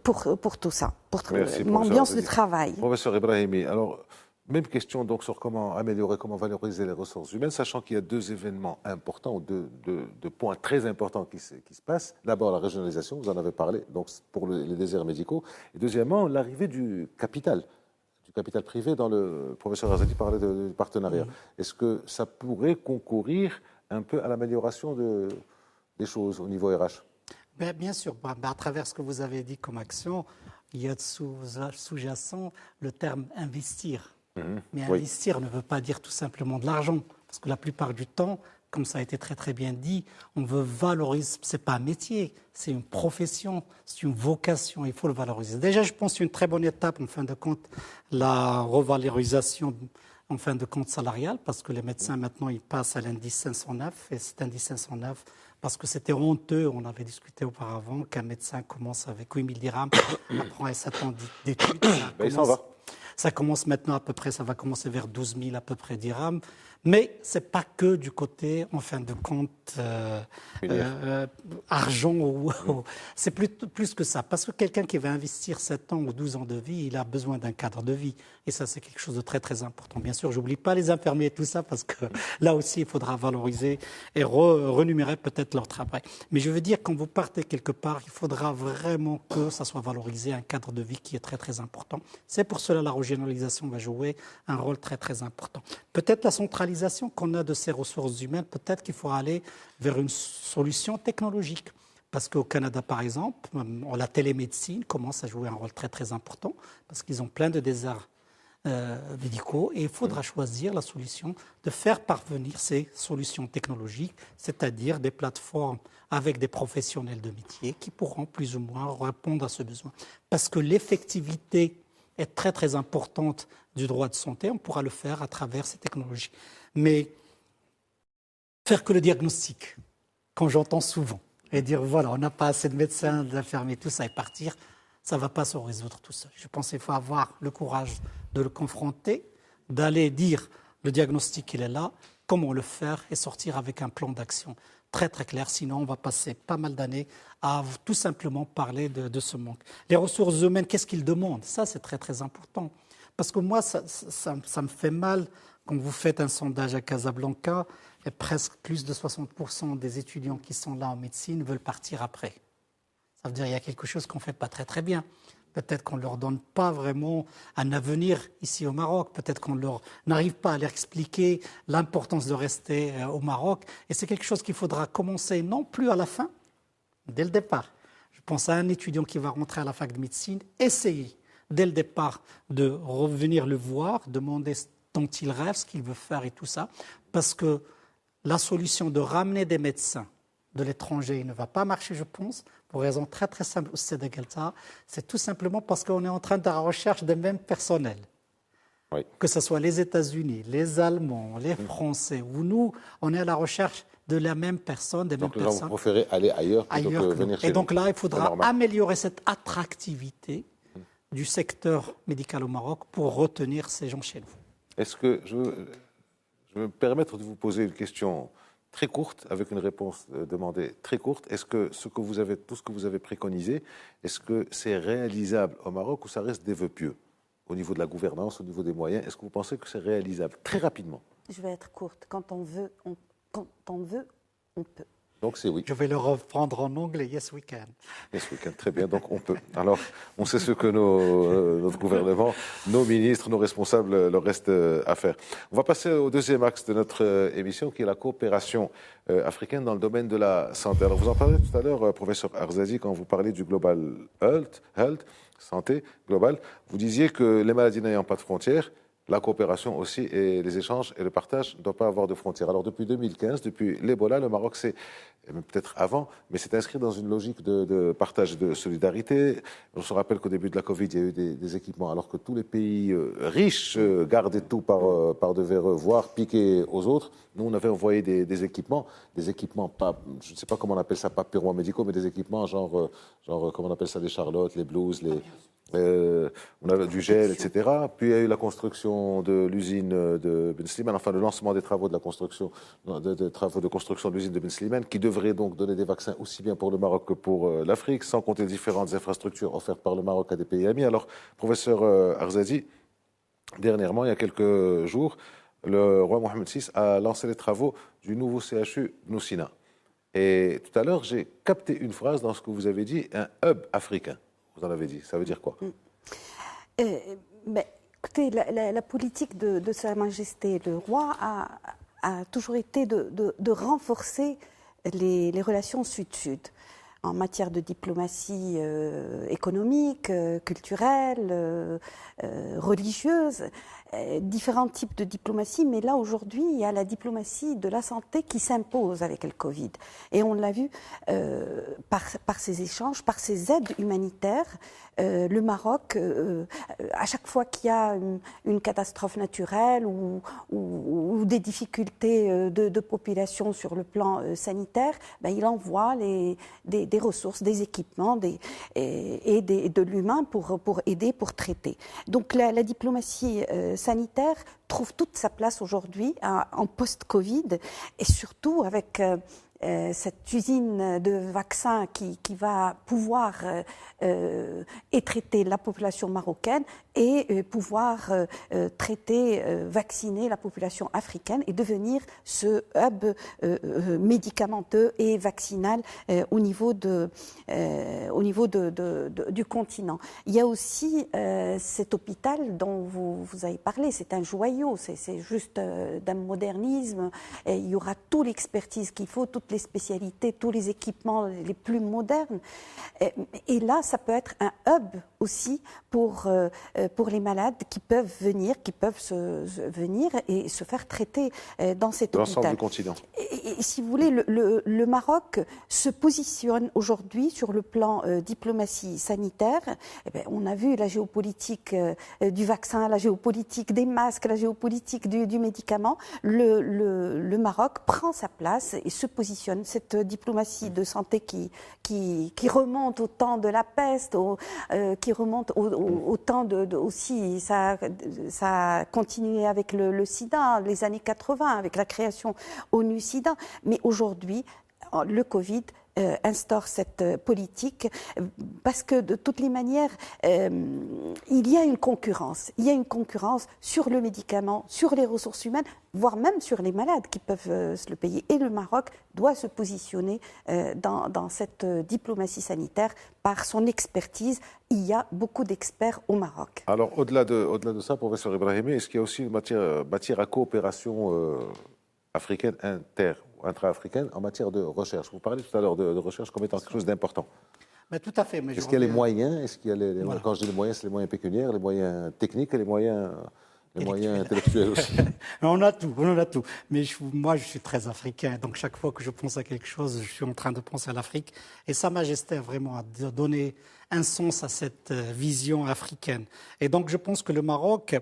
pour tout ça, pour l'ambiance de travail. Professeur Ibrahimi, alors, même question donc sur comment améliorer, comment valoriser les ressources humaines, sachant qu'il y a deux événements importants, deux points très importants qui se passent. D'abord, la régionalisation, vous en avez parlé, donc pour les déserts médicaux. Et deuxièmement, l'arrivée du capital privé dans le professeur Arzadi parlait de partenariat. Est-ce que ça pourrait concourir un peu à l'amélioration des choses au niveau RH? Bien sûr, à travers ce que vous avez dit comme action, il y a sous-jacent le terme investir. Mais investir ne veut pas dire tout simplement de l'argent, parce que la plupart du temps, comme ça a été très très bien dit, on veut valoriser, ce n'est pas un métier, c'est une profession, c'est une vocation, il faut le valoriser. Déjà, je pense une très bonne étape, en fin de compte, la revalorisation en fin de compte salariale, parce que les médecins maintenant, ils passent à l'indice 509, et cet indice 509, parce que c'était honteux, on avait discuté auparavant, qu'un médecin commence avec 8 000 dirhams, après 7 ans d'études. Il s'en va. Ça commence maintenant à peu près, ça va commencer vers 12 000 à peu près dirhams. Mais ce n'est pas que du côté, en fin de compte, argent. C'est plus que ça. Parce que quelqu'un qui va investir 7 ans ou 12 ans de vie, il a besoin d'un cadre de vie. Et ça, c'est quelque chose de très, très important. Bien sûr, je n'oublie pas les infirmiers et tout ça, parce que là aussi, il faudra valoriser et renumérer peut-être leur travail. Mais je veux dire, quand vous partez quelque part, il faudra vraiment que ça soit valorisé, un cadre de vie qui est très, très important. C'est pour cela que la régionalisation va jouer un rôle très, très important. Peut-être la centralisation qu'on a de ces ressources humaines, peut-être qu'il faut aller vers une solution technologique. Parce qu'au Canada, par exemple, la télémédecine commence à jouer un rôle très, très important parce qu'ils ont plein de déserts médicaux et il faudra choisir la solution de faire parvenir ces solutions technologiques, c'est-à-dire des plateformes avec des professionnels de métier qui pourront plus ou moins répondre à ce besoin. Parce que l'effectivité est très, très importante du droit de santé, on pourra le faire à travers ces technologies. Mais faire que le diagnostic, quand j'entends souvent, et dire voilà, on n'a pas assez de médecins, d'infirmiers, tout ça, et partir, ça ne va pas se résoudre tout seul. Je pense qu'il faut avoir le courage de le confronter, d'aller dire le diagnostic, il est là, comment le faire et sortir avec un plan d'action très très clair. Sinon, on va passer pas mal d'années à tout simplement parler de ce manque. Les ressources humaines, qu'est-ce qu'ils demandent? Ça, c'est très très important. Parce que moi, ça me fait mal quand vous faites un sondage à Casablanca, et presque plus de 60% des étudiants qui sont là en médecine veulent partir après. Ça veut dire qu'il y a quelque chose qu'on ne fait pas très très bien. Peut-être qu'on ne leur donne pas vraiment un avenir ici au Maroc. Peut-être qu'on n'arrive pas à leur expliquer l'importance de rester au Maroc. Et c'est quelque chose qu'il faudra commencer non plus à la fin, dès le départ. Je pense à un étudiant qui va rentrer à la fac de médecine, essayer dès le départ de revenir le voir, demander dont il rêve, ce qu'il veut faire et tout ça, parce que la solution de ramener des médecins de l'étranger ne va pas marcher, je pense, pour une raison très très simple au Sénégal. C'est tout simplement parce qu'on est en train de la recherche des mêmes personnels. Oui. Que ce soit les États-Unis, les Allemands, les Français, ou nous, on est à la recherche de la même personne, des mêmes Donc les gens personnes. vont préférer aller ailleurs plutôt que venir chez Et donc nous. là, il faudra améliorer cette attractivité du secteur médical au Maroc pour retenir ces gens chez nous. Est-ce que je vais me permettre de vous poser une question très courte, avec une réponse demandée très courte. Est-ce que tout ce que vous avez préconisé, est-ce que c'est réalisable au Maroc ou ça reste des vœux pieux au niveau de la gouvernance, au niveau des moyens? Est-ce que vous pensez que c'est réalisable très rapidement? Je vais être courte. Quand on veut, on peut. Donc c'est oui. Je vais le reprendre en anglais. Yes, we can. Yes, we can. Très bien. Donc on peut. Alors, on sait ce que notre gouvernement, nos ministres, nos responsables leur restent à faire. On va passer au deuxième axe de notre émission, qui est la coopération africaine dans le domaine de la santé. Alors vous en parlez tout à l'heure, professeur Arzadi, quand vous parlez du Global Health, santé globale. Vous disiez que les maladies n'ayant pas de frontières, la coopération aussi et les échanges et le partage ne doivent pas avoir de frontières. Alors depuis 2015, depuis l'Ebola, le Maroc, c'est peut-être avant, mais c'est inscrit dans une logique de partage et de solidarité. On se rappelle qu'au début de la Covid, il y a eu des équipements, alors que tous les pays riches gardaient tout par devers eux, voire piquaient aux autres. Nous, on avait envoyé des équipements pas, je ne sais pas comment on appelle ça, pas purement médicaux, mais des équipements genre comment on appelle ça, les charlottes, les blouses, on avait du gel, etc. Puis il y a eu la construction de l'usine de Ben Slimane, enfin le lancement des travaux de la construction, des travaux de construction de l'usine de Ben Slimane, qui devrait donc donner des vaccins aussi bien pour le Maroc que pour l'Afrique, sans compter les différentes infrastructures offertes par le Maroc à des pays amis. Alors, professeur Arzadi, dernièrement, il y a quelques jours, le roi Mohamed VI a lancé les travaux du nouveau CHU Noussina. Et tout à l'heure, j'ai capté une phrase dans ce que vous avez dit, un hub africain. Vous en avez dit. Ça veut dire quoi? Écoutez, la politique de Sa Majesté le roi a toujours été de renforcer les relations sud-sud en matière de diplomatie économique, culturelle, religieuse, différents types de diplomatie. Mais là, aujourd'hui, il y a la diplomatie de la santé qui s'impose avec le Covid. Et on l'a vu par ces échanges, par ces aides humanitaires. Le Maroc, à chaque fois qu'il y a une catastrophe naturelle ou des difficultés de population sur le plan sanitaire, il envoie des ressources, des équipements et de l'humain pour aider, pour traiter. Donc la diplomatie sanitaire trouve toute sa place aujourd'hui en post-Covid et surtout avec cette usine de vaccins qui va pouvoir traiter la population marocaine et pouvoir traiter, vacciner la population africaine et devenir ce hub médicamenteux et vaccinal au niveau du continent. Il y a aussi cet hôpital dont vous avez parlé, c'est un joyau, c'est juste d'un modernisme. Et il y aura toute l'expertise qu'il faut, toutes les spécialités, tous les équipements les plus modernes. Et là, ça peut être un hub aussi pour les malades qui peuvent venir et se faire traiter dans cet hôpital. L'ensemble du continent. Et si vous voulez, le Maroc se positionne aujourd'hui sur le plan diplomatie sanitaire. On a vu la géopolitique du vaccin, la géopolitique des masques, la géopolitique du médicament. Le Maroc prend sa place et se positionne. Cette diplomatie de santé qui remonte au temps de la peste, qui remonte au temps aussi, ça a continué avec le sida, les années 80, avec la création ONU-SIDA. Mais aujourd'hui, le Covid instaure cette politique parce que de toutes les manières, il y a une concurrence. Il y a une concurrence sur le médicament, sur les ressources humaines, voire même sur les malades qui peuvent se le payer. Et le Maroc doit se positionner dans cette diplomatie sanitaire par son expertise. Il y a beaucoup d'experts au Maroc. Alors, au-delà de ça, professeur Ibrahimi, est-ce qu'il y a aussi une matière à coopération africaine intra-africaine en matière de recherche? Vous parlez tout à l'heure de recherche comme étant quelque chose d'important. Mais tout à fait. Est-ce qu'il y a les moyens? Est-ce qu'il y a voilà. Quand je dis les moyens, c'est les moyens pécuniaires, les moyens techniques et les moyens intellectuels aussi. On a tout. Mais moi, je suis très africain. Donc, chaque fois que je pense à quelque chose, je suis en train de penser à l'Afrique. Et Sa Majesté a vraiment donné un sens à cette vision africaine. Et donc, je pense que le Maroc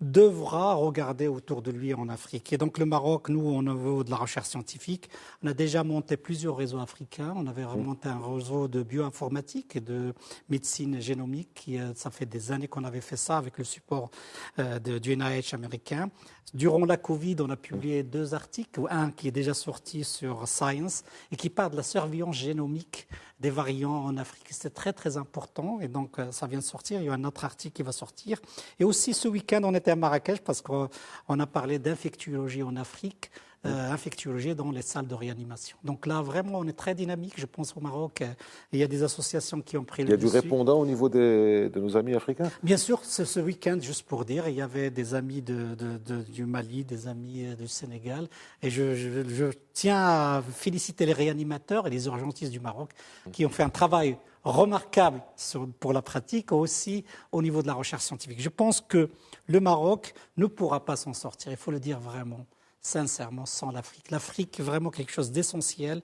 devra regarder autour de lui en Afrique. Et donc le Maroc, nous, au niveau de la recherche scientifique, on a déjà monté plusieurs réseaux africains. On avait remonté un réseau de bioinformatique et de médecine génomique. Ça fait des années qu'on avait fait ça avec le support du NIH américain. Durant la Covid, on a publié 2 articles, un qui est déjà sorti sur Science et qui parle de la surveillance génomique des variants en Afrique. C'est très, très important et donc ça vient de sortir. Il y a un autre article qui va sortir. Et aussi ce week-end, on était à Marrakech parce qu'on a parlé d'infectiologie en Afrique, infectiologie dans les salles de réanimation. Donc là, vraiment, on est très dynamique. Je pense au Maroc, il y a des associations qui ont pris le dessus. Il y a du répondant au niveau de nos amis africains? Bien sûr, ce week-end, juste pour dire, il y avait des amis du Mali, des amis du Sénégal. Et je tiens à féliciter les réanimateurs et les urgentistes du Maroc qui ont fait un travail remarquable pour la pratique, aussi au niveau de la recherche scientifique. Je pense que le Maroc ne pourra pas s'en sortir, il faut le dire vraiment, sincèrement, sans l'Afrique. L'Afrique est vraiment quelque chose d'essentiel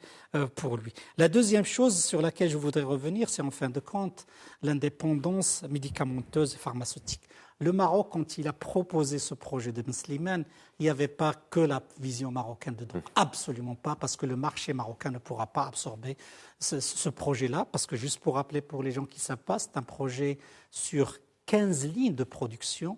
pour lui. La deuxième chose sur laquelle je voudrais revenir, c'est en fin de compte l'indépendance médicamenteuse et pharmaceutique. Le Maroc, quand il a proposé ce projet de Slimane, il n'y avait pas que la vision marocaine dedans. Absolument pas, parce que le marché marocain ne pourra pas absorber ce projet-là. Parce que juste pour rappeler pour les gens qui ne savent pas, c'est un projet sur 15 lignes de production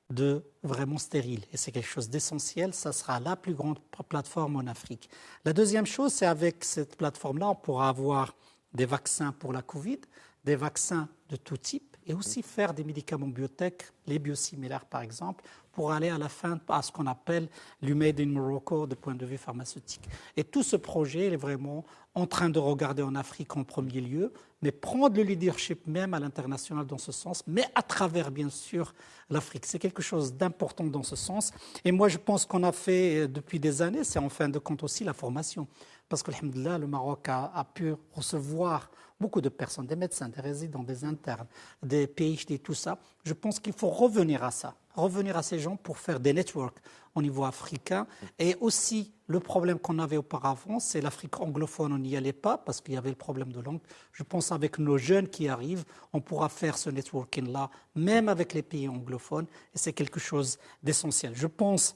de vraiment stérile. Et c'est quelque chose d'essentiel. Ça sera la plus grande plateforme en Afrique. La deuxième chose, c'est avec cette plateforme-là, on pourra avoir des vaccins pour la Covid, des vaccins de tout type, et aussi faire des médicaments biotech, les biosimilaires par exemple, pour aller à la fin à ce qu'on appelle le Made in Morocco de point de vue pharmaceutique. Et tout ce projet il est vraiment en train de regarder en Afrique en premier lieu, mais prendre le leadership même à l'international dans ce sens, mais à travers bien sûr l'Afrique. C'est quelque chose d'important dans ce sens. Et moi je pense qu'on a fait depuis des années, c'est en fin de compte aussi la formation. Parce que, alhamdoulilah, le Maroc a pu recevoir beaucoup de personnes, des médecins, des résidents, des internes, des PhD, tout ça. Je pense qu'il faut revenir à ça, revenir à ces gens pour faire des networks au niveau africain. Et aussi, le problème qu'on avait auparavant, c'est l'Afrique anglophone, on n'y allait pas parce qu'il y avait le problème de langue. Je pense avec nos jeunes qui arrivent, on pourra faire ce networking-là, même avec les pays anglophones. Et c'est quelque chose d'essentiel. Je pense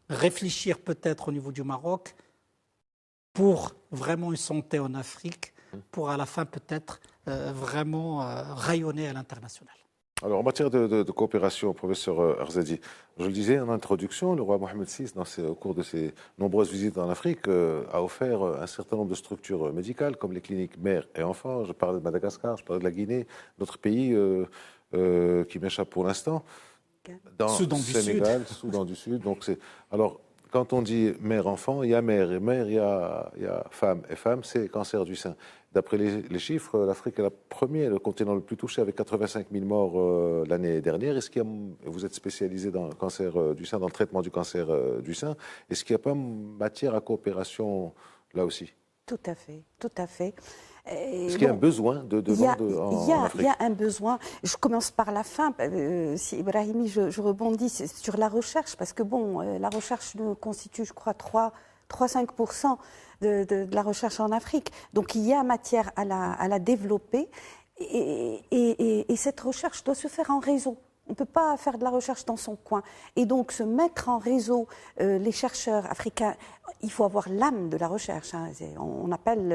réfléchir peut-être au niveau du Maroc pour vraiment une santé en Afrique, pour à la fin peut-être vraiment rayonner à l'international. Alors en matière de coopération, professeur Arzadi, je le disais en introduction, le roi Mohamed VI, au cours de ses nombreuses visites en Afrique, a offert un certain nombre de structures médicales, comme les cliniques mères et enfants. Je parle de Madagascar, je parle de la Guinée, d'autres pays qui m'échappent pour l'instant. Dans Soudan le du Sénégal, Sud. Soudan du Sud. Donc alors, quand on dit mère-enfant, il y a mère et mère, il y a femme et femme, c'est cancer du sein. D'après les chiffres, l'Afrique est la première, le continent le plus touché, avec 85 000 morts l'année dernière. Vous êtes spécialisé dans le cancer du sein, dans le traitement du cancer du sein. Est-ce qu'il n'y a pas matière à coopération là aussi? Tout à fait, tout à fait. Est-ce qu'il y a un besoin de demande en Afrique? Il y a un besoin. Je commence par la fin. Si Ibrahimi, je rebondis sur la recherche, parce que bon, la recherche nous constitue, je crois, 3-5% de la recherche en Afrique. Donc il y a matière à la développer. Et cette recherche doit se faire en réseau. On ne peut pas faire de la recherche dans son coin. Et donc, se mettre en réseau, les chercheurs africains, il faut avoir l'âme de la recherche. Hein. On appelle,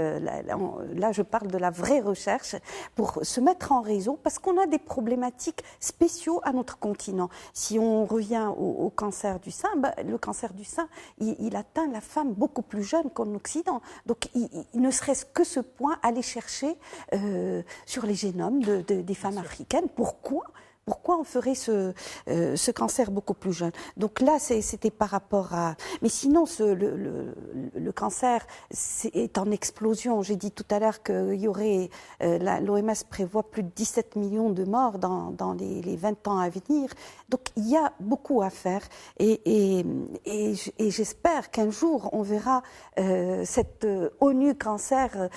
là je parle de la vraie recherche, pour se mettre en réseau, parce qu'on a des problématiques spéciaux à notre continent. Si on revient au cancer du sein, le cancer du sein, il atteint la femme beaucoup plus jeune qu'en Occident. Donc, il ne serait-ce que ce point, aller chercher sur les génomes des femmes africaines. Pourquoi on ferait ce cancer beaucoup plus jeune? Donc là, c'était par rapport à... Mais sinon, le cancer est en explosion. J'ai dit tout à l'heure qu'il y aurait... L'OMS prévoit plus de 17 millions de morts dans les 20 ans à venir. Donc il y a beaucoup à faire. Et j'espère qu'un jour, on verra cette ONU cancer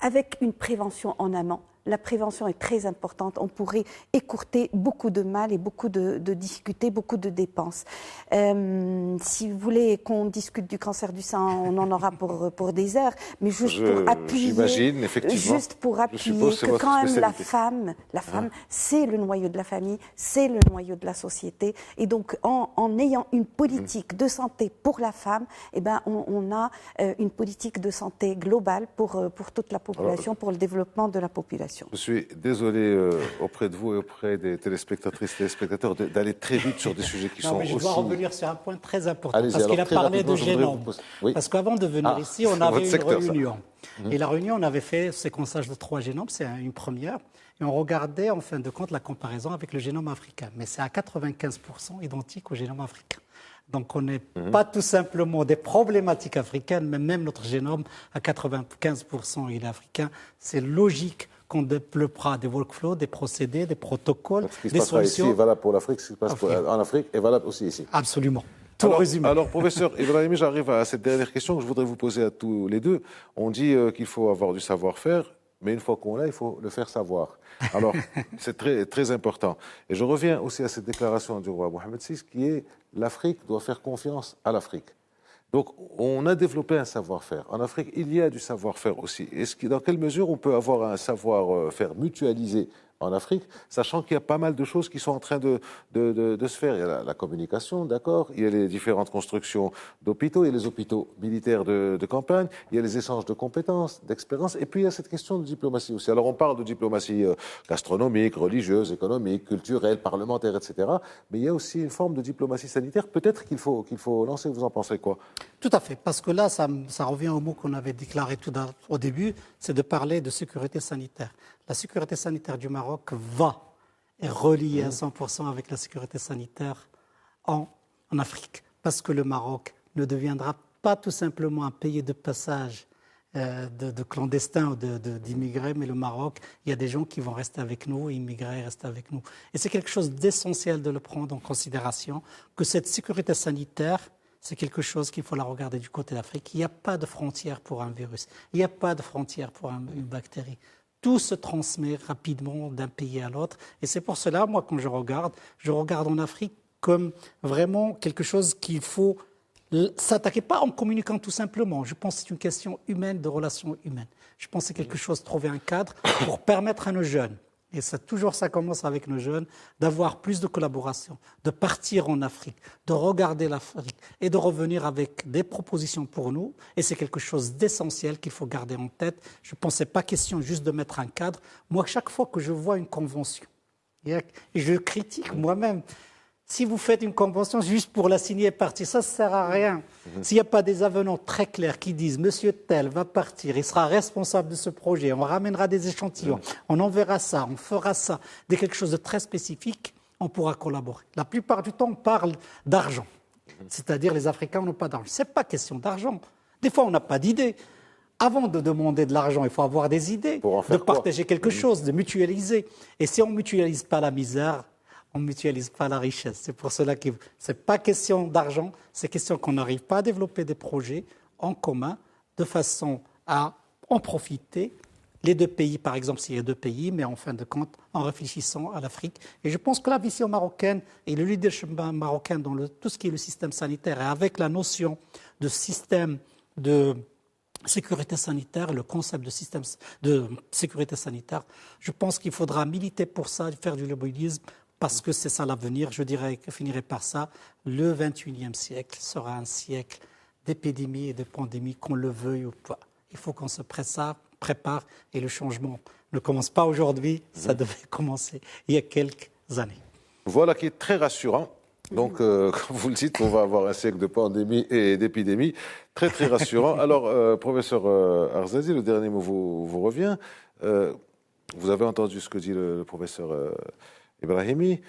avec une prévention en amont. la prévention est très importante. On pourrait écourter beaucoup de mal et beaucoup de difficultés, beaucoup de dépenses. Si vous voulez qu'on discute du cancer du sein, on en aura pour des heures, mais juste pour appuyer, j'imagine, effectivement. Juste pour appuyer que quand même la femme, c'est le noyau de la famille, c'est le noyau de la société, et donc en ayant une politique de santé pour la femme, eh ben on a une politique de santé globale pour toute la population, pour le développement de la population. Je suis désolé auprès de vous et auprès des téléspectatrices et téléspectateurs d'aller très vite sur des sujets qui sont aussi... Je dois revenir sur un point très important, Allez-y, parce qu'il a parlé de génome. Oui. Parce qu'avant de venir ici, on avait une réunion. Ça. Et la réunion, on avait fait séquençage de 3 génomes, c'est une première. Et on regardait, en fin de compte, la comparaison avec le génome africain. Mais c'est à 95% identique au génome africain. Donc on n'est pas tout simplement des problématiques africaines, mais même notre génome, à 95%, il est africain. C'est logique qu'on développera des workflows, des procédés, des protocoles, des solutions. Ce qui se passera ici est valable pour l'Afrique, ce qui se passe en Afrique est valable aussi ici. Absolument. Alors, professeur Ibrahimi, j'arrive à cette dernière question que je voudrais vous poser à tous les deux. On dit qu'il faut avoir du savoir-faire, mais une fois qu'on l'a, il faut le faire savoir. Alors, c'est très, très important. Et je reviens aussi à cette déclaration du roi Mohamed VI, qui est « l'Afrique doit faire confiance à l'Afrique ». Donc, on a développé un savoir-faire. En Afrique, il y a du savoir-faire aussi. Dans quelle mesure on peut avoir un savoir-faire mutualisé en Afrique, sachant qu'il y a pas mal de choses qui sont en train de se faire. Il y a la communication, d'accord, il y a les différentes constructions d'hôpitaux, il y a les hôpitaux militaires de campagne, il y a les échanges de compétences, d'expériences, et puis il y a cette question de diplomatie aussi. Alors on parle de diplomatie gastronomique, religieuse, économique, culturelle, parlementaire, etc. Mais il y a aussi une forme de diplomatie sanitaire, peut-être qu'il faut lancer. Vous en pensez quoi? Tout à fait, parce que là, ça revient au mot qu'on avait déclaré au début, c'est de parler de sécurité sanitaire. La sécurité sanitaire du Maroc est reliée à 100% avec la sécurité sanitaire en Afrique, parce que le Maroc ne deviendra pas tout simplement un pays de passage de clandestins ou d'immigrés, mais le Maroc, il y a des gens qui vont rester avec nous, immigrer, rester avec nous. Et c'est quelque chose d'essentiel de le prendre en considération, que cette sécurité sanitaire, c'est quelque chose qu'il faut la regarder du côté d'Afrique. Il n'y a pas de frontière pour un virus, il n'y a pas de frontière pour une bactérie. Tout se transmet rapidement d'un pays à l'autre. Et c'est pour cela, moi, quand je regarde en Afrique comme vraiment quelque chose qu'il faut s'attaquer, pas en communiquant tout simplement. Je pense que c'est une question humaine, de relations humaines. Je pense que c'est quelque chose, trouver un cadre pour permettre à nos jeunes, et ça commence avec nos jeunes, d'avoir plus de collaboration, de partir en Afrique, de regarder l'Afrique et de revenir avec des propositions pour nous. Et c'est quelque chose d'essentiel qu'il faut garder en tête. Je pense que ce n'est pas question juste de mettre un cadre. Moi, chaque fois que je vois une convention, et je critique moi-même, si vous faites une convention juste pour la signer et partir, ça ne sert à rien. S'il n'y a pas des avenants très clairs qui disent « Monsieur tel va partir, il sera responsable de ce projet, on ramènera des échantillons, on enverra ça, on fera ça », dès quelque chose de très spécifique, on pourra collaborer. La plupart du temps, on parle d'argent. C'est-à-dire les Africains n'ont pas d'argent. Ce n'est pas question d'argent. Des fois, on n'a pas d'idée. Avant de demander de l'argent, il faut avoir des idées, de partager quelque chose, de mutualiser. Et si on ne mutualise pas la misère, on ne mutualise pas la richesse. C'est pour cela que ce n'est pas question d'argent, c'est question qu'on n'arrive pas à développer des projets en commun de façon à en profiter. Les deux pays, par exemple, s'il y a deux pays, mais en fin de compte, en réfléchissant à l'Afrique. Et je pense que la vision marocaine et le leadership marocain dans tout ce qui est le système sanitaire, et avec la notion de système de sécurité sanitaire, le concept de système de sécurité sanitaire, je pense qu'il faudra militer pour ça, faire du lobbyisme, parce que c'est ça l'avenir. Je dirais que finirait par ça. Le 21e siècle sera un siècle d'épidémies et de pandémies, qu'on le veuille ou pas. Il faut qu'on se prépare et le changement ne commence pas aujourd'hui, ça devait commencer il y a quelques années. Voilà qui est très rassurant. Donc, comme vous le dites, on va avoir un siècle de pandémie et d'épidémie. Très, très rassurant. Alors, professeur Arzazi, le dernier mot vous revient. Vous avez entendu ce que dit le professeur Ibrahimi.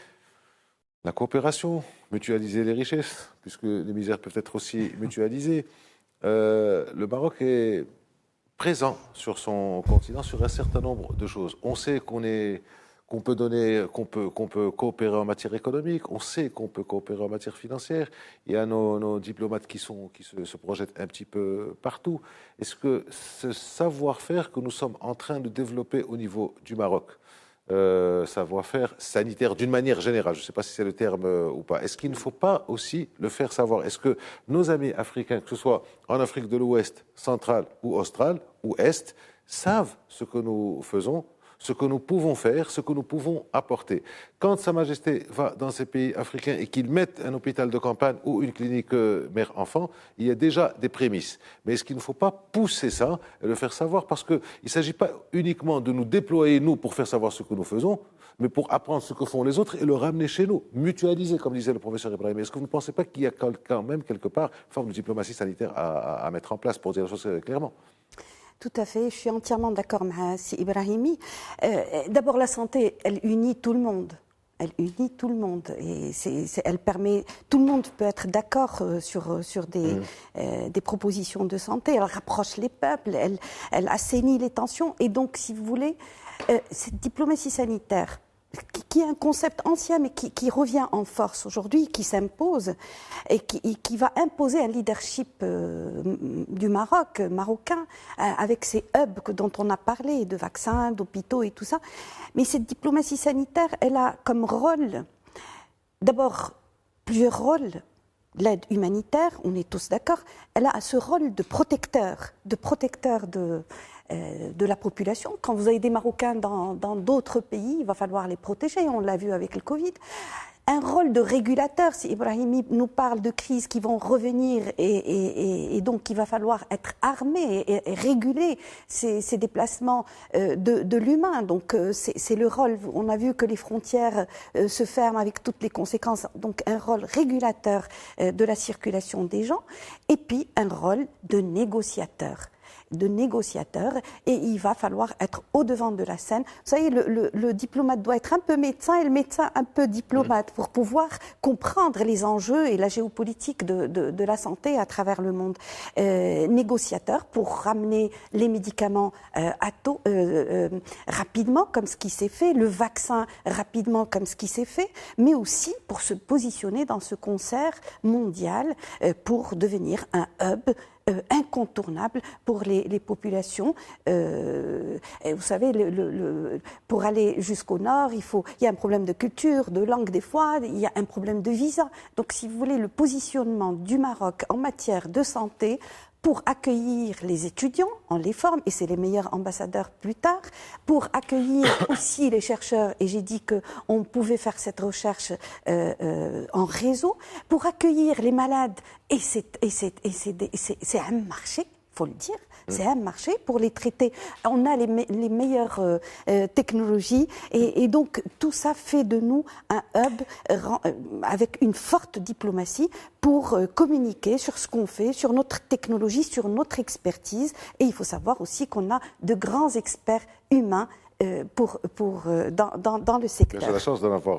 La coopération, mutualiser les richesses, puisque les misères peuvent être aussi mutualisées. Le Maroc est présent sur son continent sur un certain nombre de choses. On sait qu'on qu'on peut donner, qu'on peut coopérer en matière économique, on sait qu'on peut coopérer en matière financière. Il y a nos diplomates qui se projettent un petit peu partout. Est-ce que ce savoir-faire que nous sommes en train de développer au niveau du Maroc, savoir-faire sanitaire d'une manière générale, je ne sais pas si c'est le terme ou pas, est-ce qu'il ne faut pas aussi le faire savoir? Est-ce que nos amis africains, que ce soit en Afrique de l'Ouest, centrale ou australe ou Est, savent ce que nous faisons, ce que nous pouvons faire, ce que nous pouvons apporter? Quand Sa Majesté va dans ces pays africains et qu'ils mettent un hôpital de campagne ou une clinique mère-enfant, il y a déjà des prémices. Mais est-ce qu'il ne faut pas pousser ça et le faire savoir? Parce qu'il ne s'agit pas uniquement de nous déployer, nous, pour faire savoir ce que nous faisons, mais pour apprendre ce que font les autres et le ramener chez nous, mutualiser, comme disait le professeur Ibrahim. Est-ce que vous ne pensez pas qu'il y a quand même, quelque part, une forme de diplomatie sanitaire à mettre en place, pour dire les choses clairement? Tout à fait, je suis entièrement d'accord avec Si Ibrahimi. D'abord, la santé, elle unit tout le monde. Elle unit tout le monde et elle permet, tout le monde peut être d'accord sur des propositions de santé. Elle rapproche les peuples, elle assainit les tensions et donc, si vous voulez, cette diplomatie sanitaire, qui est un concept ancien mais qui revient en force aujourd'hui, qui s'impose et qui va imposer un leadership du Maroc, marocain, avec ces hubs dont on a parlé, de vaccins, d'hôpitaux et tout ça. Mais cette diplomatie sanitaire, elle a comme rôle, d'abord, plusieurs rôles. L'aide humanitaire, on est tous d'accord, elle a ce rôle de protecteur de la population. Quand vous avez des Marocains dans d'autres pays, il va falloir les protéger, on l'a vu avec le Covid. Un rôle de régulateur, si Ibrahimi nous parle de crises qui vont revenir et donc il va falloir être armé et réguler ces déplacements de l'humain. Donc c'est le rôle, on a vu que les frontières se ferment avec toutes les conséquences, donc un rôle régulateur de la circulation des gens et puis un rôle de négociateur et il va falloir être au-devant de la scène. Vous savez, le diplomate doit être un peu médecin et le médecin un peu diplomate pour pouvoir comprendre les enjeux et la géopolitique de la santé à travers le monde. Négociateur pour ramener les médicaments rapidement, comme ce qui s'est fait, le vaccin rapidement, comme ce qui s'est fait, mais aussi pour se positionner dans ce concert mondial pour devenir un hub incontournable pour les populations. Et vous savez, pour aller jusqu'au nord, il y a un problème de culture, de langue des fois, il y a un problème de visa. Donc, si vous voulez, le positionnement du Maroc en matière de santé pour accueillir les étudiants, on les forme, et c'est les meilleurs ambassadeurs plus tard, pour accueillir aussi les chercheurs, et j'ai dit qu'on pouvait faire cette recherche en réseau, pour accueillir les malades, et c'est un marché, il faut le dire. C'est un marché pour les traiter. On a les meilleures technologies et donc tout ça fait de nous un hub avec une forte diplomatie pour communiquer sur ce qu'on fait, sur notre technologie, sur notre expertise. Et il faut savoir aussi qu'on a de grands experts humains dans le secteur. J'ai la chance d'en avoir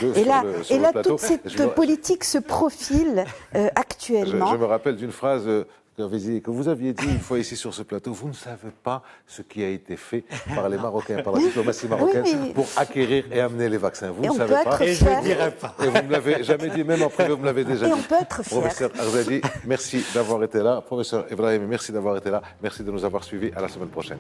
deux et là, sur le plateau. Toute cette politique se profile actuellement. Je me rappelle d'une phrase que vous aviez dit une fois ici sur ce plateau. Vous ne savez pas ce qui a été fait par les Marocains, par la diplomatie marocaine pour acquérir et amener les vaccins. Vous ne savez pas. Et je ne dirai pas. Et vous ne me l'avez jamais dit, même en privé, vous me l'avez déjà dit. Et on peut être fier. Professeur Arzadi, merci d'avoir été là. Professeur Ibrahim, merci d'avoir été là. Merci de nous avoir suivis. À la semaine prochaine.